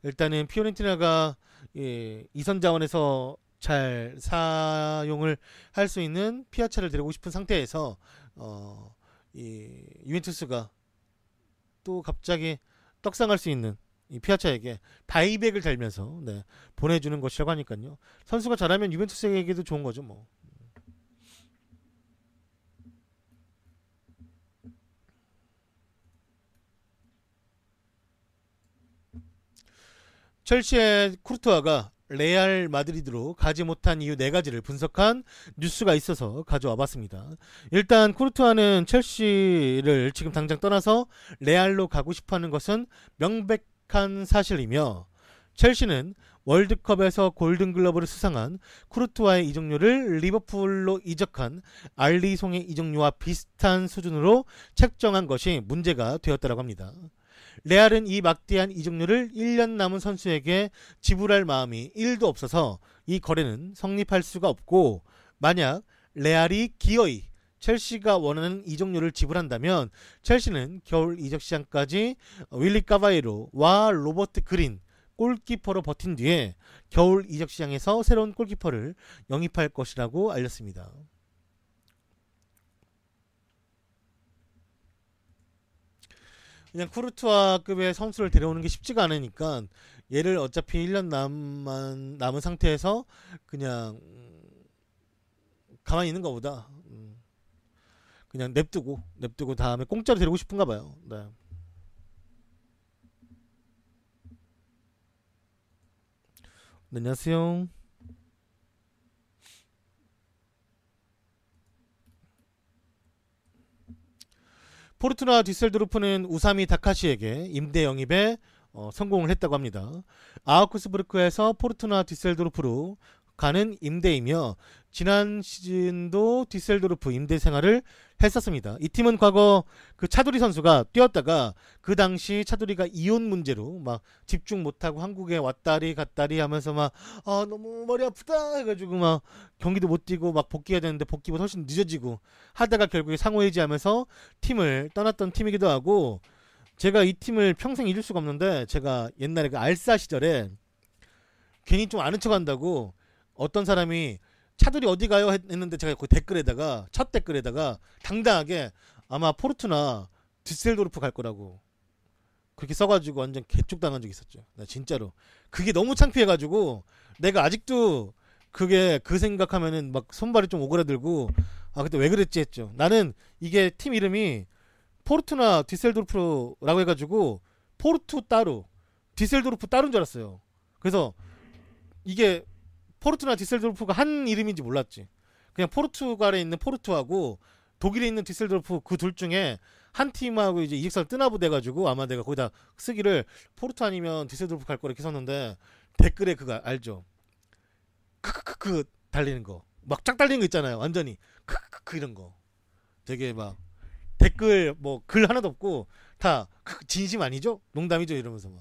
일단은 피오렌티나가 이선 자원에서 잘 사용을 할 수 있는 피아차를 데리고 싶은 상태에서 이 유벤투스가 또 갑자기 떡상할 수 있는 이 피아차에게 바이백을 달면서 보내주는 것이라고 하니까요. 선수가 잘하면 유벤투스에게도 좋은 거죠 뭐. 첼시의 쿠르투아가 레알 마드리드로 가지 못한 이유 4가지를 분석한 뉴스가 있어서 가져와 봤습니다. 일단 쿠르투아는 첼시를 지금 당장 떠나서 레알로 가고 싶어하는 것은 명백한 사실이며 첼시는 월드컵에서 골든글러브를 수상한 쿠르투아의 이적료를 리버풀로 이적한 알리송의 이적료와 비슷한 수준으로 책정한 것이 문제가 되었다고 합니다. 레알은 이 막대한 이적료를 1년 남은 선수에게 지불할 마음이 1도 없어서 이 거래는 성립할 수가 없고, 만약 레알이 기어이 첼시가 원하는 이적료를 지불한다면 첼시는 겨울 이적 시장까지 윌리 카바이로와 로버트 그린 골키퍼로 버틴 뒤에 겨울 이적 시장에서 새로운 골키퍼를 영입할 것이라고 알렸습니다. 그냥 쿠르투아급의 선수를 데려오는 게 쉽지가 않으니까 얘를 어차피 1년 남은 상태에서 그냥 가만히 있는 것보다 그냥 냅두고 다음에 공짜로 데리고 싶은가 봐요. 네. 네, 안녕하세요. 포르투나 디셀도르프는 우사미 다카시에게 임대 영입에 성공을 했다고 합니다. 아우크스부르크에서 포르투나 디셀도르프로 가는 임대이며 지난 시즌도 디셀도르프 임대 생활을 했었습니다. 이 팀은 과거 그 차두리 선수가 뛰었다가 그 당시 차두리가 이혼 문제로 막 집중 못하고 한국에 왔다리 갔다리 하면서 막 너무 머리 아프다 해가지고 막 경기도 못 뛰고 막 복귀해야 되는데 복귀보다 훨씬 늦어지고 하다가 결국에 상호해지하면서 팀을 떠났던 팀이기도 하고, 제가 이 팀을 평생 잊을 수가 없는데, 제가 옛날에 그 알사 시절에 괜히 좀 아는 척 한다고 어떤 사람이 차들이 어디 가요 했는데 제가 그 댓글에다가 첫 댓글에다가 당당하게 아마 포르투나 디셀도르프 갈 거라고 그렇게 써가지고 완전 개쪽당한 적이 있었죠. 나 진짜로 그게 너무 창피해가지고 내가 아직도 그게 그 생각하면은 막 손발이 좀 오그라들고 그때 왜 그랬지 했죠. 나는 이게 팀 이름이 포르투나 디셀도르프라고 해가지고 포르투 따로 디셀도르프 따로인 줄 알았어요. 그래서 이게 포르투나 디셀도르프가 한 이름인지 몰랐지. 그냥 포르투갈에 있는 포르투하고 독일에 있는 디셀도르프 그 둘 중에 한 팀하고 이제 이직설 뜨나보돼가지고 아마 내가 거기다 쓰기를 포르투 아니면 디셀도르프 갈 거라 이렇게 썼는데 댓글에 그거 알죠? 크크크크 달리는 거 막 쫙 달리는 거 있잖아요. 완전히 크크크 이런 거 되게 막 댓글 뭐 글 하나도 없고 다 진심 아니죠? 농담이죠? 이러면서 막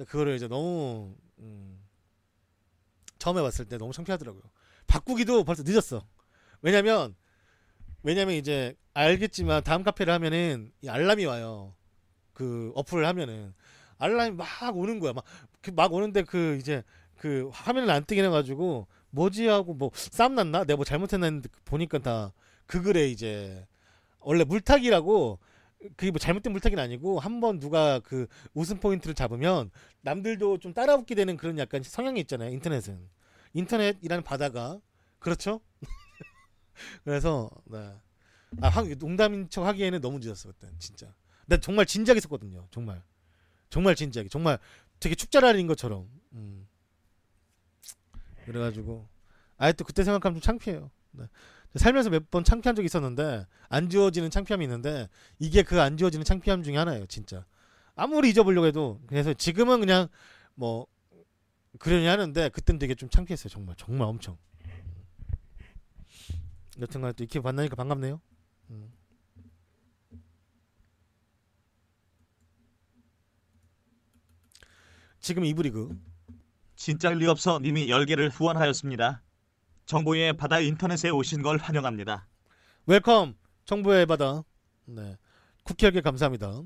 그거를 이제 너무 처음에 봤을 때 너무 창피하더라고요. 바꾸기도 벌써 늦었어. 왜냐면 이제 알겠지만 다음 카페를 하면은 이 알람이 와요. 그 어플을 하면은 알람이 막 오는 거야. 막 오는데 그 이제 그 화면을 안 뜨게 해가지고 뭐지 하고 뭐 싸움 났나? 내가 뭐 잘못했나 했는데 보니까 다 그 글에 이제 원래 물타기라고, 그게 뭐 잘못된 물타기는 아니고 한번 누가 그 웃음 포인트를 잡으면 남들도 좀 따라붙게 되는 그런 약간 성향이 있잖아요. 인터넷이라는 바다가 그렇죠. 그래서 농담인 척 하기에는 너무 늦었어 그때 진짜. 나 정말 진지하게 썼거든요. 정말 진지하게. 정말 되게 축자랄인 것처럼. 그래가지고 또 그때 생각하면 좀 창피해요. 네. 살면서 몇 번 창피한 적이 있었는데 안 지워지는 창피함이 있는데 이게 그 안 지워지는 창피함 중에 하나예요. 진짜. 아무리 잊어보려고 해도. 그래서 지금은 그냥 뭐 그러니 하는데 그땐 되게 좀 창피했어요. 정말 엄청. 여튼간에 또 이렇게 만나니까 반갑네요. 지금 2부 리그. 진짜 리 없어 님이 10개를 후원하였습니다. 정보의 바다 인터넷에 오신 걸 환영합니다. 웰컴 정보의 바다. 네. 국회에게 감사합니다.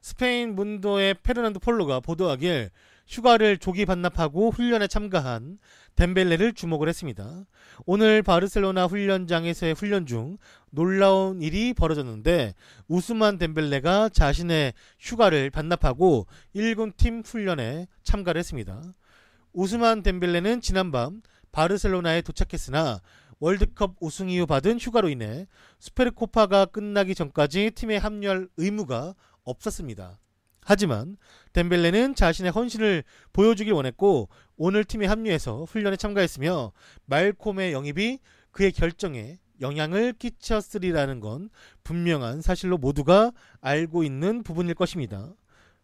스페인 문도의 페르난도 폴로가 보도하길 휴가를 조기 반납하고 훈련에 참가한 덴벨레를 주목을 했습니다. 오늘 바르셀로나 훈련장에서의 훈련 중 놀라운 일이 벌어졌는데 우스만 덴벨레가 자신의 휴가를 반납하고 1군 팀 훈련에 참가를 했습니다. 우스만 덴벨레는 지난밤 바르셀로나에 도착했으나 월드컵 우승 이후 받은 휴가로 인해 슈페르코파가 끝나기 전까지 팀에 합류할 의무가 없었습니다. 하지만 덴벨레는 자신의 헌신을 보여주길 원했고 오늘 팀에 합류해서 훈련에 참가했으며 말콤의 영입이 그의 결정에 영향을 끼쳤으리라는 건 분명한 사실로 모두가 알고 있는 부분일 것입니다.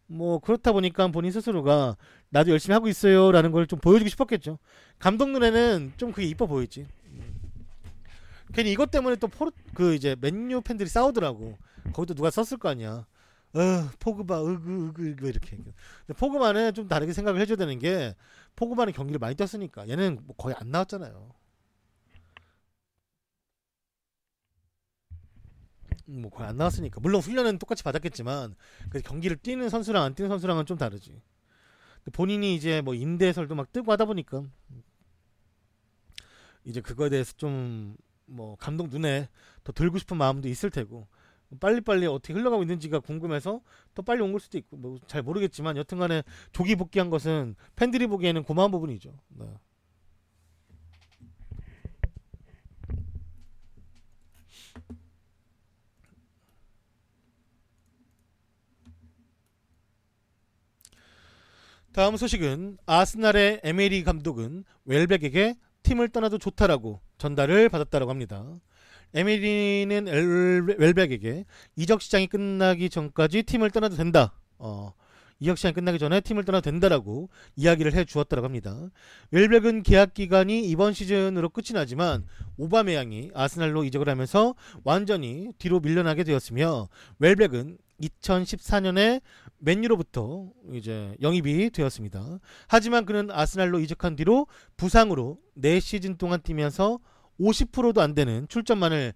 뭐 그렇다 보니까 본인 스스로가 나도 열심히 하고 있어요 라는 걸 좀 보여주고 싶었겠죠. 감독 눈에는 좀 그게 이뻐 보이지. 괜히 이것 때문에 또 이제 맨유 팬들이 싸우더라고. 거기도 누가 썼을 거 아니야. 포그바 이렇게. 근데 포그바는 좀 다르게 생각을 해줘야 되는 게 포그바는 경기를 많이 뛰었으니까 얘는 뭐 거의 안 나왔잖아요. 뭐 거의 안 나왔으니까. 물론 훈련은 똑같이 받았겠지만 경기를 뛰는 선수랑 안 뛰는 선수랑은 좀 다르지. 본인이 이제 뭐 임대 해설도 막 뜨고 하다 보니까 이제 그거에 대해서 좀 뭐 감독 눈에 더 들고 싶은 마음도 있을 테고 빨리빨리 어떻게 흘러가고 있는지가 궁금해서 더 빨리 온 걸 수도 있고 뭐 잘 모르겠지만 여튼간에 조기 복귀한 것은 팬들이 보기에는 고마운 부분이죠. 네. 다음 소식은 아스날의 에메리 감독은 웰백에게 팀을 떠나도 좋다라고 전달을 받았다고 합니다. 에메리는 웰백에게 이적 시장이 끝나기 전까지 팀을 떠나도 된다. 이적 시장이 끝나기 전에 팀을 떠나도 된다라고 이야기를 해 주었다고 합니다. 웰백은 계약 기간이 이번 시즌으로 끝이 나지만 오바메양이 아스날로 이적을 하면서 완전히 뒤로 밀려나게 되었으며 웰백은 2014년에 맨유로부터 이제 영입이 되었습니다. 하지만 그는 아스날로 이적한 뒤로 부상으로 4시즌 동안 뛰면서 50%도 안 되는 출전만을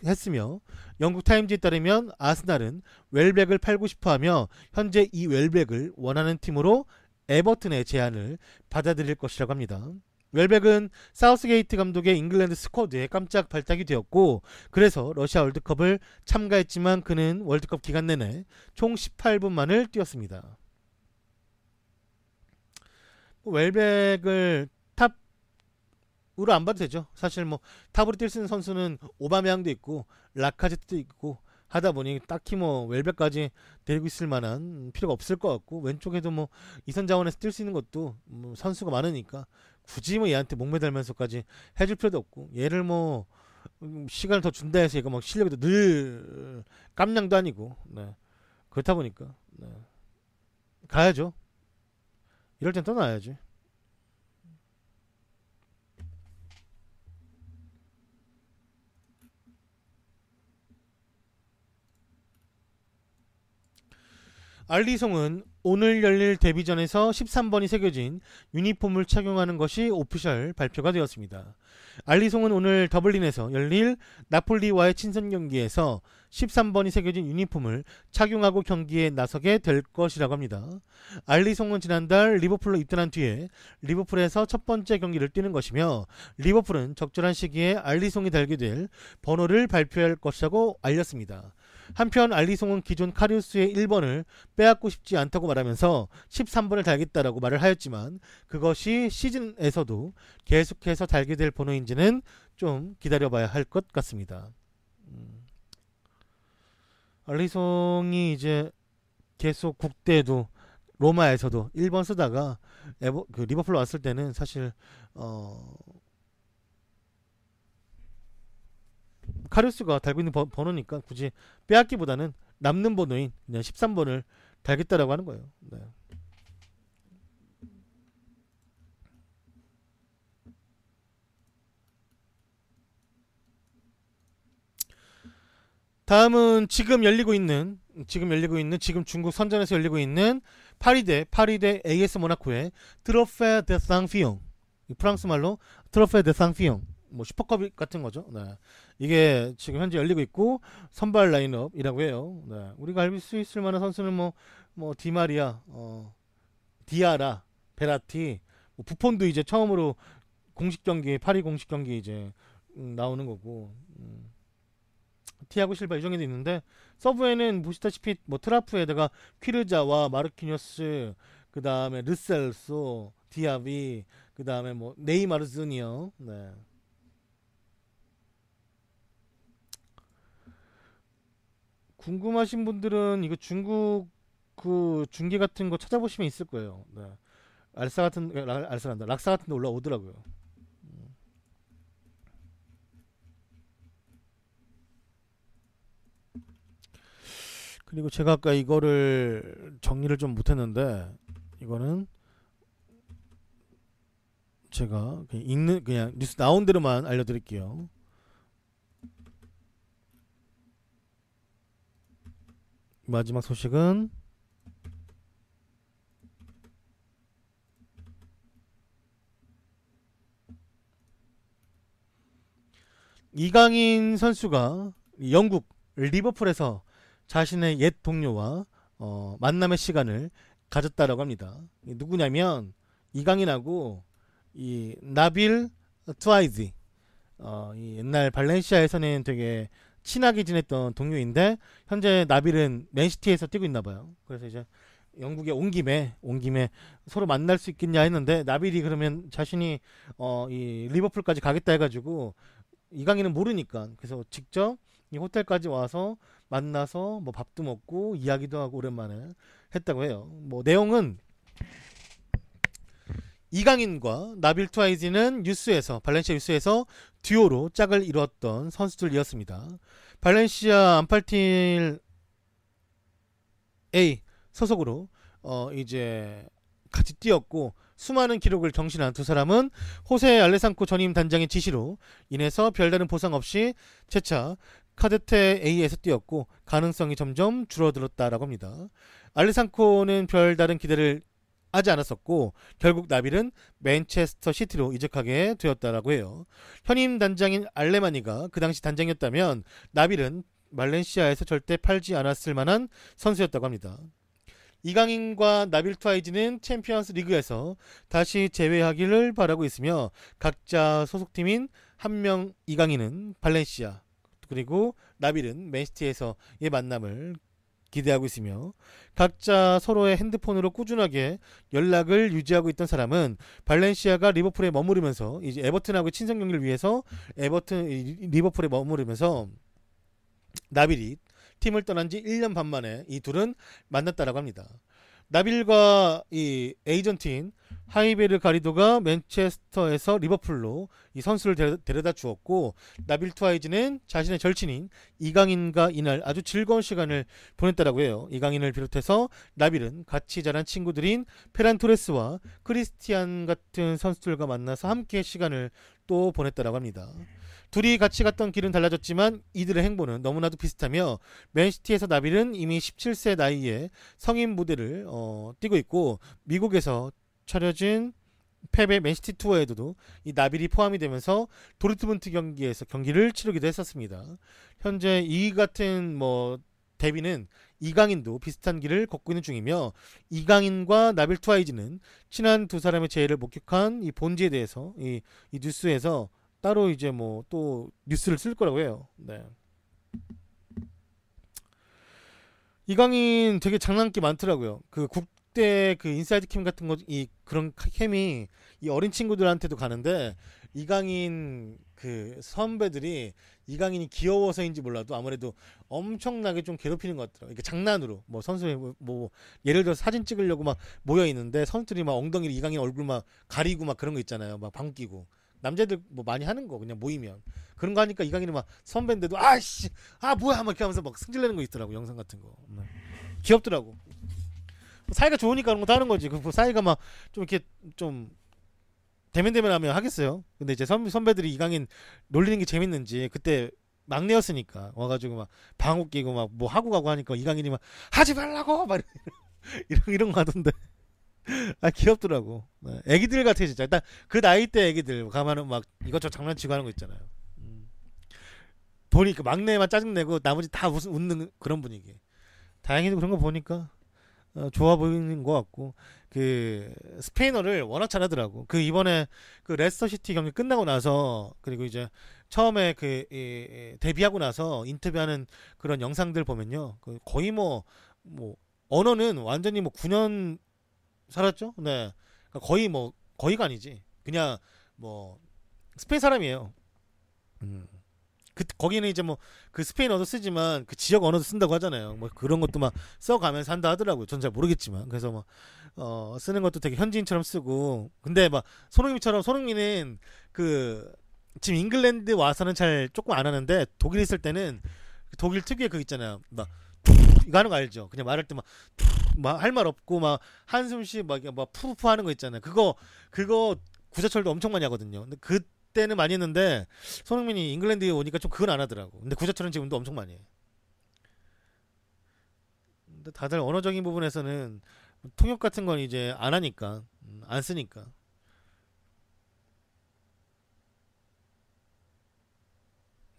했으며 영국 타임즈에 따르면 아스날은 웰백을 팔고 싶어하며 현재 이 웰백을 원하는 팀으로 에버튼의 제안을 받아들일 것이라고 합니다. 웰백은 사우스게이트 감독의 잉글랜드 스쿼드에 깜짝 발탁이 되었고 그래서 러시아 월드컵을 참가했지만 그는 월드컵 기간 내내 총 18분만을 뛰었습니다. 웰백을 탑으로 안 봐도 되죠. 사실 뭐 탑으로 뛸 수 있는 선수는 오바메양도 있고 라카제트도 있고 하다 보니 딱히 뭐 웰백까지 데리고 있을 만한 필요가 없을 것 같고 왼쪽에도 뭐 이선 자원에서 뛸 수 있는 것도 뭐 선수가 많으니까 굳이 뭐 얘한테 목매달면서까지 해줄 필요도 없고 얘를 뭐 시간을 더 준다 해서 얘가 막 실력이 늘 깜냥도 아니고 네. 그렇다 보니까 네. 가야죠. 이럴 땐 떠나야지. 알리송은 오늘 열릴 데뷔전에서 13번이 새겨진 유니폼을 착용하는 것이 오피셜 발표가 되었습니다. 알리송은 오늘 더블린에서 열릴 나폴리와의 친선 경기에서 13번이 새겨진 유니폼을 착용하고 경기에 나서게 될 것이라고 합니다. 알리송은 지난달 리버풀로 입단한 뒤에 리버풀에서 첫 번째 경기를 뛰는 것이며 리버풀은 적절한 시기에 알리송이 달게 될 번호를 발표할 것이라고 알렸습니다. 한편 알리송은 기존 카리우스의 1번을 빼앗고 싶지 않다고 말하면서 13번을 달겠다라고 말을 하였지만 그것이 시즌에서도 계속해서 달게 될 번호인지는 좀 기다려봐야 할 것 같습니다. 알리송이 이제 계속 국대에도 로마에서도 1번 쓰다가 그 리버풀 왔을 때는 사실 카리우스가 달고 있는 번호니까 굳이 빼앗기보다는 남는 번호인 그냥 13번을 달겠다라고 하는 거예요. 네. 다음은 지금 중국 선전에서 열리고 있는 파리대 AS 모나코의 트로페 데 상피용, 프랑스 말로 트로페 데 상피용, 뭐 슈퍼컵 같은 거죠. 네. 이게 지금 현재 열리고 있고 선발 라인업이라고 해요. 네. 우리가 알 수 있을 만한 선수는 뭐 디마리아, 디아라, 베라티, 뭐 부폰도 이제 처음으로 파리 공식 경기 이제 나오는 거고. 티아고 실바 이 정도 있는데 서브에는 보시다시피 뭐 트라프에다가 퀴르자와 마르키뉴스, 그 다음에 르셀소, 디아비, 그 다음에 뭐 네이마르 주니어. 네. 궁금하신 분들은 이거 중국 그 중계 같은 거 찾아보시면 있을 거예요. 네. 락사 같은 데 올라오더라고요. 그리고 제가 아까 이거를 정리를 좀 못했는데 이거는 제가 그냥 뉴스 나온 대로만 알려드릴게요. 마지막 소식은 이강인 선수가 영국 리버풀에서 자신의 옛 동료와 만남의 시간을 가졌다라고 합니다. 누구냐면 이강인하고 이 나빌 투아이지, 이 옛날 발렌시아에서는 되게 친하게 지냈던 동료인데 현재 나빌은 맨시티에서 뛰고 있나봐요. 그래서 이제 영국에 온 김에 서로 만날 수 있겠냐 했는데 나빌이 그러면 자신이 이 리버풀까지 가겠다 해가지고 이강인은 모르니까 그래서 직접 이 호텔까지 와서 만나서 뭐 밥도 먹고 이야기도 하고 오랜만에 했다고 해요. 뭐 내용은 이강인과 나빌 투아이지는 발렌시아 유스에서 듀오로 짝을 이뤘던 선수들이었습니다. 발렌시아 안팔틸 A 소속으로 이제 같이 뛰었고 수많은 기록을 경신한 두 사람은 호세 알레상코 전임 단장의 지시로 인해서 별다른 보상 없이 재차 카데테 A에서 뛰었고 가능성이 점점 줄어들었다라고 합니다. 알레상코는 별다른 기대를 하지 않았었고 결국 나빌은 맨체스터 시티로 이적하게 되었다라고 해요. 현임 단장인 알레마니가 그 당시 단장이었다면 나빌은 말레이시아에서 절대 팔지 않았을 만한 선수였다고 합니다. 이강인과 나빌 투아이지는 챔피언스 리그에서 다시 재회하기를 바라고 있으며 각자 소속팀인 한 명 이강인은 발렌시아 그리고 나빌은 맨시티에서의 만남을 기대하고 있으며 각자 서로의 핸드폰으로 꾸준하게 연락을 유지하고 있던 사람은 발렌시아가 리버풀에 머무르면서 이제 에버튼하고 친선 경기를 위해서 리버풀에 머무르면서 나빌이 팀을 떠난 지 1년 반 만에 이 둘은 만났다라고 합니다. 나빌과 이 에이전트인 하이베르 가리도가 맨체스터에서 리버풀로 이 선수를 데려다 주었고 나빌 투아이즈는 자신의 절친인 이강인과 이날 아주 즐거운 시간을 보냈다라고 해요. 이강인을 비롯해서 나빌은 같이 자란 친구들인 페란 토레스와 크리스티안 같은 선수들과 만나서 함께 시간을 또 보냈다라고 합니다. 둘이 같이 갔던 길은 달라졌지만 이들의 행보는 너무나도 비슷하며 맨시티에서 나빌은 이미 17세 나이에 성인 무대를 뛰고 있고 미국에서 차려진 펩의 맨시티 투어에도 이 나빌이 포함이 되면서 도르트문트 경기에서 경기를 치르기도 했었습니다. 현재 이 같은 대비는 이강인도 비슷한 길을 걷고 있는 중이며 이강인과 나빌 투아이즈는 친한 두 사람의 재해를 목격한 이 본지에 대해서 이 뉴스에서 따로 이제 또 뉴스를 쓸 거라고 해요. 네. 이강인 되게 장난기 많더라고요. 그 국대 그 인사이드 캠 같은 거 그런 캠이 이 어린 친구들한테도 가는데 이강인 그 선배들이 이강인이 귀여워서인지 몰라도 아무래도 엄청나게 좀 괴롭히는 것 같더라고요. 이게 장난으로 뭐 선수 뭐 예를 들어 사진 찍으려고 막 모여 있는데 선수들이 막 엉덩이를 이강인 얼굴 막 가리고 막 그런 거 있잖아요. 막 방귀 끼고 남자들 뭐 많이 하는 거 그냥 모이면 그런 거 하니까 이강인이 막 선배인데도 아씨 뭐야 막 이렇게 하면서 막 승질내는 거 있더라고 영상 같은 거. 귀엽더라고. 사이가 좋으니까 그런 것도 하는 거지. 그 사이가 막 좀 이렇게 좀 대면대면하면 하겠어요. 근데 이제 선배들이 이강인 놀리는 게 재밌는지 그때 막내였으니까 와가지고 막 방귀 끼고 막 뭐 하고 가고 하니까 이강인이 막 하지 말라고 막 이런 거 하던데. 귀엽더라고. 애기들 같아 진짜. 일단 그 나이 때 애기들 가면은 막 이것저것 장난치고 하는 거 있잖아요. 보니까 막내만 짜증내고 나머지 다 웃는 그런 분위기. 다행히도 그런 거 보니까 좋아 보이는 것 같고 그 스페인어를 워낙 잘하더라고. 그 이번에 그 레스터시티 경기 끝나고 나서 그리고 이제 처음에 그 데뷔하고 나서 인터뷰하는 그런 영상들 보면요, 그 거의 뭐 언어는 완전히 뭐 9년 살았죠. 네, 그러니까 거의 뭐 거의가 아니지. 그냥 뭐 스페인 사람이에요. 거기는 이제 뭐 그 스페인어도 쓰지만 그 지역 언어도 쓴다고 하잖아요. 뭐 그런 것도 막 써가면서 한다 하더라고요. 전 잘 모르겠지만 그래서 뭐 쓰는 것도 되게 현지인처럼 쓰고. 근데 막 손흥민은 그 지금 잉글랜드 와서는 잘 조금 안 하는데 독일 있을 때는 독일 특유의 그 있잖아요. 막 이거 하는 거 알죠? 그냥 말할 때 막 할 말 없고 막 한숨씩 막 푸푸 하는 거 있잖아요. 그거 구자철도 엄청 많이 하거든요. 근데 그때는 많이 했는데 손흥민이 잉글랜드에 오니까 좀 그건 안 하더라고. 근데 구자철은 지금도 엄청 많이 해. 근데 다들 언어적인 부분에서는 통역 같은 건 이제 안 하니까, 안 쓰니까.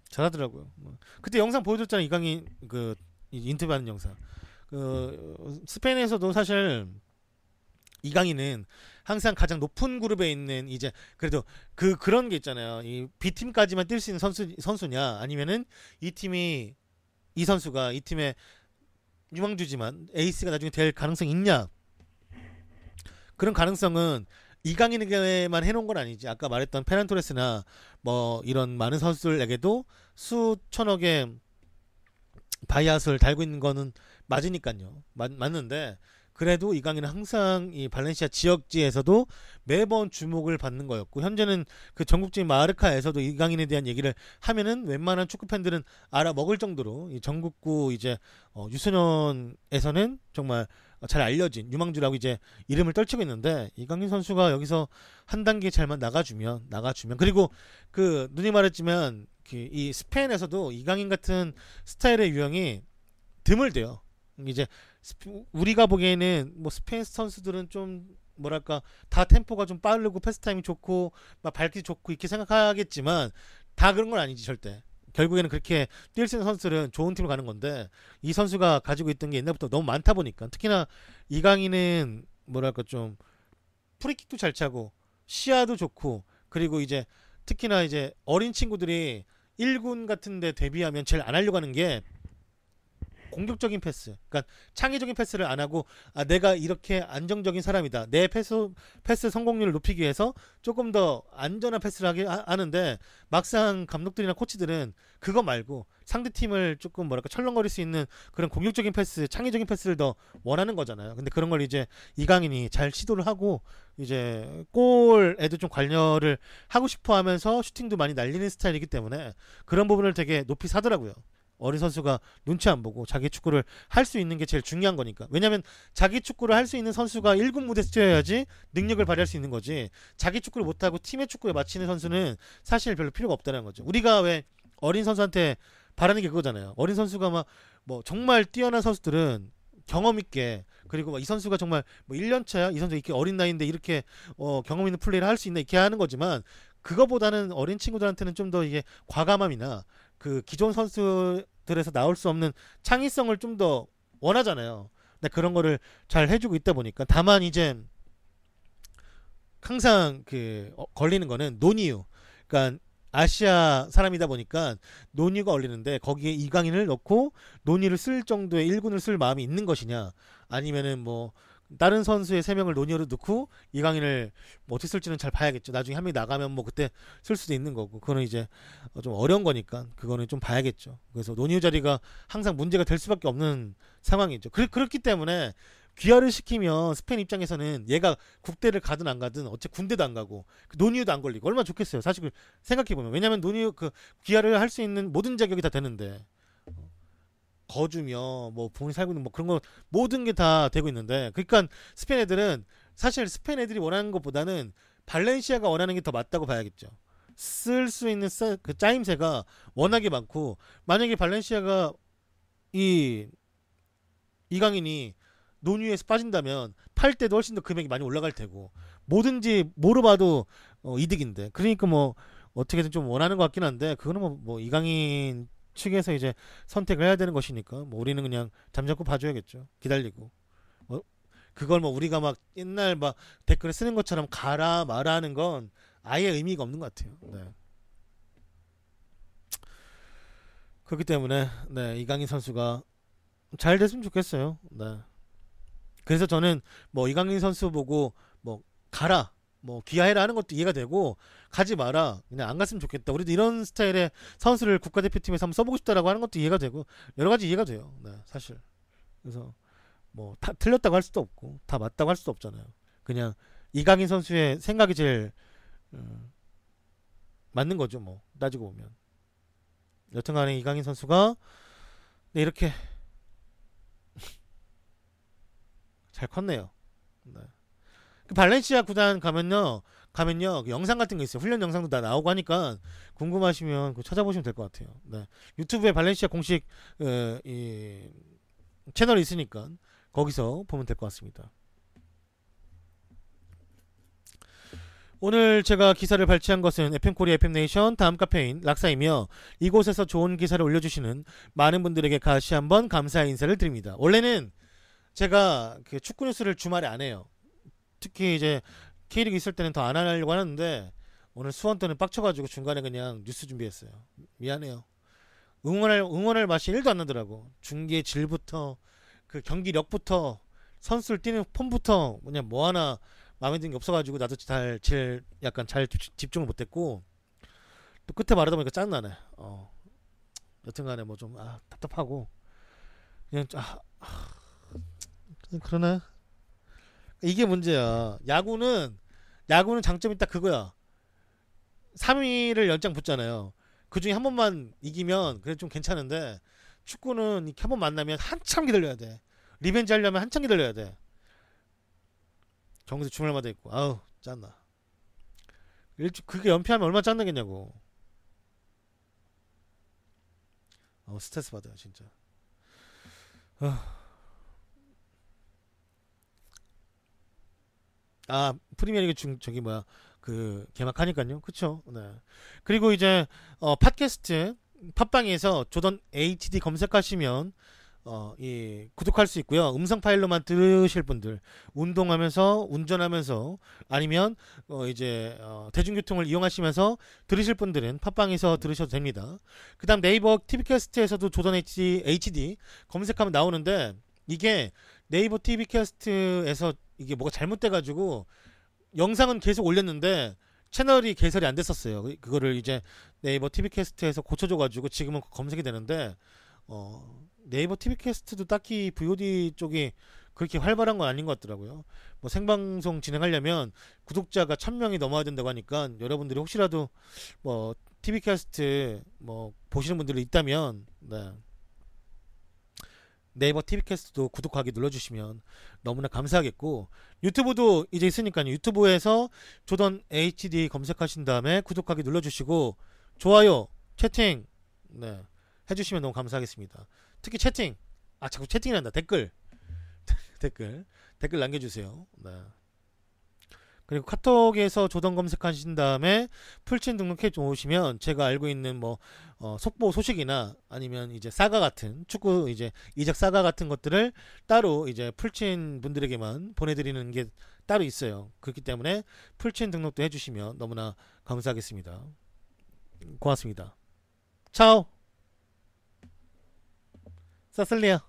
잘하더라고요. 그때 영상 보여줬잖아. 이강인 그 인터뷰하는 영상. 그 스페인에서도 사실 이강인은 항상 가장 높은 그룹에 있는 이제 그래도 그런 게 있잖아요. 이 B팀까지만 뛸 수 있는 선수냐 아니면은 이 선수가 이 팀의 유망주지만 에이스가 나중에 될 가능성이 있냐. 그런 가능성은 이강인에게만 해놓은 건 아니지. 아까 말했던 페란토레스나 뭐 이런 많은 선수들에게도 수천억의 바이아스를 달고 있는 거는 맞으니까요. 맞는데 그래도 이강인은 항상 이 발렌시아 지역지에서도 매번 주목을 받는 거였고, 현재는 그 전국적인 마르카에서도 이강인에 대한 얘기를 하면은 웬만한 축구 팬들은 알아먹을 정도로 이 전국구 이제 유소년에서는 정말 잘 알려진 유망주라고 이제 이름을 떨치고 있는데, 이강인 선수가 여기서 한 단계 잘만 나가주면 그리고 그 누님 말했지만 이 스페인에서도 이강인 같은 스타일의 유형이 드물대요. 이제 우리가 보기에는 뭐 스페인 선수들은 좀 뭐랄까 다 템포가 좀 빠르고 패스 타임이 좋고 막 밝기 좋고 이렇게 생각하겠지만 다 그런 건 아니지. 절대. 결국에는 그렇게 뛸 수 있는 선수들은 좋은 팀으로 가는 건데, 이 선수가 가지고 있던 게 옛날부터 너무 많다 보니까, 특히나 이강인은 뭐랄까 좀 프리킥도 잘 차고 시야도 좋고, 그리고 이제 특히나 이제 어린 친구들이 1군 같은 데 데뷔하면 제일 안 하려고 하는 게 공격적인 패스, 그러니까 창의적인 패스를 안 하고 내가 이렇게 안정적인 사람이다, 내 패스 성공률을 높이기 위해서 조금 더 안전한 패스를 하게 하는데, 막상 감독들이나 코치들은 그거 말고 상대팀을 조금 뭐랄까 철렁거릴 수 있는 그런 공격적인 패스, 창의적인 패스를 더 원하는 거잖아요. 근데 그런 걸 이제 이강인이 잘 시도를 하고 이제 골에도 좀 관여를 하고 싶어 하면서 슈팅도 많이 날리는 스타일이기 때문에 그런 부분을 되게 높이 사더라고요. 어린 선수가 눈치 안 보고 자기 축구를 할 수 있는 게 제일 중요한 거니까. 왜냐면 자기 축구를 할 수 있는 선수가 1군 무대에서 뛰어야지 능력을 발휘할 수 있는 거지, 자기 축구를 못하고 팀의 축구에 맞추는 선수는 사실 별로 필요가 없다는 거죠. 우리가 왜 어린 선수한테 바라는 게 그거잖아요. 어린 선수가 막 뭐 정말 뛰어난 선수들은 경험 있게, 그리고 막 이 선수가 정말 뭐 1년 차야, 이 선수 이렇게 어린 나이인데 이렇게 경험 있는 플레이를 할 수 있나, 이렇게 하는 거지만, 그거보다는 어린 친구들한테는 좀 더 이게 과감함이나 그 기존 선수들에서 나올 수 없는 창의성을 좀 더 원하잖아요. 근데 그런 거를 잘 해주고 있다 보니까, 다만 이제 항상 걸리는 거는 논이유. 그러니까 아시아 사람이다 보니까 논이유가 걸리는데, 거기에 이강인을 넣고 논이유를 쓸 정도의 1군을 쓸 마음이 있는 것이냐, 아니면은 뭐 다른 선수의 3명을 노니어로 넣고 이강인을 뭐 어떻게 쓸지는 잘 봐야겠죠. 나중에 한 명이 나가면 뭐 그때 쓸 수도 있는 거고, 그거는 이제 좀 어려운 거니까 그거는 좀 봐야겠죠. 그래서 노니어 자리가 항상 문제가 될 수밖에 없는 상황이죠. 그렇기 때문에 귀화를 시키면 스페인 입장에서는 얘가 국대를 가든 안 가든 어차피 군대도 안 가고 노니어도 안 걸리고 얼마나 좋겠어요. 사실 생각해보면. 왜냐면 노니어 귀화를 할 수 있는 모든 자격이 다 되는데, 거주며 뭐 부모님 살고 있는 뭐 그런 거 모든 게 다 되고 있는데, 그러니까 스페인 애들은 사실 스페인 애들이 원하는 것보다는 발렌시아가 원하는 게 더 맞다고 봐야겠죠. 쓸 수 있는 그 짜임새가 워낙에 많고, 만약에 발렌시아가 이강인이 노뉴에서 빠진다면 팔 때도 훨씬 더 금액이 많이 올라갈 테고, 뭐든지 뭐로 봐도 이득인데, 그러니까 뭐 어떻게든 좀 원하는 것 같긴 한데, 그거는 뭐 이강인 측에서 이제 선택을 해야 되는 것이니까 뭐 우리는 그냥 잠자코 봐줘야겠죠. 기다리고. 그걸 뭐 우리가 막 옛날 막 댓글에 쓰는 것처럼 가라 마라 하는 건 아예 의미가 없는 것 같아요. 네. 그렇기 때문에 네, 이강인 선수가 잘 됐으면 좋겠어요. 네. 그래서 저는 뭐 이강인 선수 보고 뭐 가라, 뭐 귀화해라 하는 것도 이해가 되고, 가지 마라, 그냥 안 갔으면 좋겠다, 우리도 이런 스타일의 선수를 국가대표팀에서 한번 써보고 싶다라고 하는 것도 이해가 되고, 여러 가지 이해가 돼요. 네, 사실. 그래서 뭐 다 틀렸다고 할 수도 없고 다 맞다고 할 수도 없잖아요. 그냥 이강인 선수의 생각이 제일 맞는 거죠. 뭐 따지고 보면. 여튼간에 이강인 선수가 네, 이렇게 잘 컸네요. 네. 그 발렌시아 구단 가면요 그 영상 같은 거 있어요. 훈련 영상도 다 나오고 하니까 궁금하시면 그거 찾아보시면 될 것 같아요. 네. 유튜브에 발렌시아 공식 이 채널이 있으니까 거기서 보면 될 것 같습니다. 오늘 제가 기사를 발췌한 것은 FM코리아 FM네이션 다음 카페인 락사이며, 이곳에서 좋은 기사를 올려주시는 많은 분들에게 다시 한번 감사의 인사를 드립니다. 원래는 제가 그 축구 뉴스를 주말에 안 해요. 특히 이제 K리그 있을 때는 더 안 하려고 하는데, 오늘 수원 때는 빡쳐가지고 중간에 그냥 뉴스 준비했어요. 미안해요. 응원할 맛이 1도 안 나더라고. 중계 질부터 그 경기력부터 선수를 뛰는 폼부터 그냥 뭐 하나 마음에 드는 게 없어가지고 나도 약간 잘 집중을 못했고, 또 끝에 말하다 보니까 짜증나네. 여튼간에 뭐 좀 답답하고 그냥 그러네. 이게 문제야. 야구는 장점이 딱 그거야. 3위를 연장 붙잖아요. 그 중에 한 번만 이기면 그래 좀 괜찮은데, 축구는 이렇게 한 번 만나면 한참 기다려야 돼. 리벤지 하려면 한참 기다려야 돼. 경기도 주말마다 있고. 아우 짠나. 그게 연패하면 얼마나 짠나겠냐고. 스트레스 받아요 진짜. 프리미어리그 저기 뭐야 그 개막하니까요. 그쵸. 네. 그리고 이제 팟캐스트 팟빵에서 조던 HD 검색하시면 구독할 수 있고요. 음성 파일로만 들으실 분들, 운전하면서 아니면 이제 대중교통을 이용하시면서 들으실 분들은 팟빵에서 들으셔도 됩니다. 그다음 네이버 TV캐스트에서도 조던 HD 검색하면 나오는데, 이게 네이버 TV캐스트에서 이게 뭐가 잘못돼가지고 영상은 계속 올렸는데 채널이 개설이 안 됐었어요. 그거를 이제 네이버 TV캐스트에서 고쳐줘가지고 지금은 검색이 되는데, 네이버 TV캐스트도 딱히 VOD 쪽이 그렇게 활발한 건 아닌 것 같더라고요. 뭐 생방송 진행하려면 구독자가 1000명이 넘어야 된다고 하니까, 여러분들이 혹시라도 뭐 TV캐스트 뭐 보시는 분들이 있다면 네이버 TV캐스트도 구독하기 눌러주시면 너무나 감사하겠고, 유튜브도 이제 있으니까요. 유튜브에서 조던 HD 검색하신 다음에 구독하기 눌러주시고, 좋아요, 채팅 해주시면 너무 감사하겠습니다. 특히 채팅, 자꾸 채팅이란다. 댓글 남겨주세요. 그리고 카톡에서 조던 검색하신 다음에 풀친 등록해 놓으시면 제가 알고 있는 뭐 속보 소식이나 아니면 이제 사가 같은 축구 이제 이적 사가 같은 것들을 따로 이제 풀친 분들에게만 보내드리는 게 따로 있어요. 그렇기 때문에 풀친 등록도 해주시면 너무나 감사하겠습니다. 고맙습니다. 차오. 사슬리아.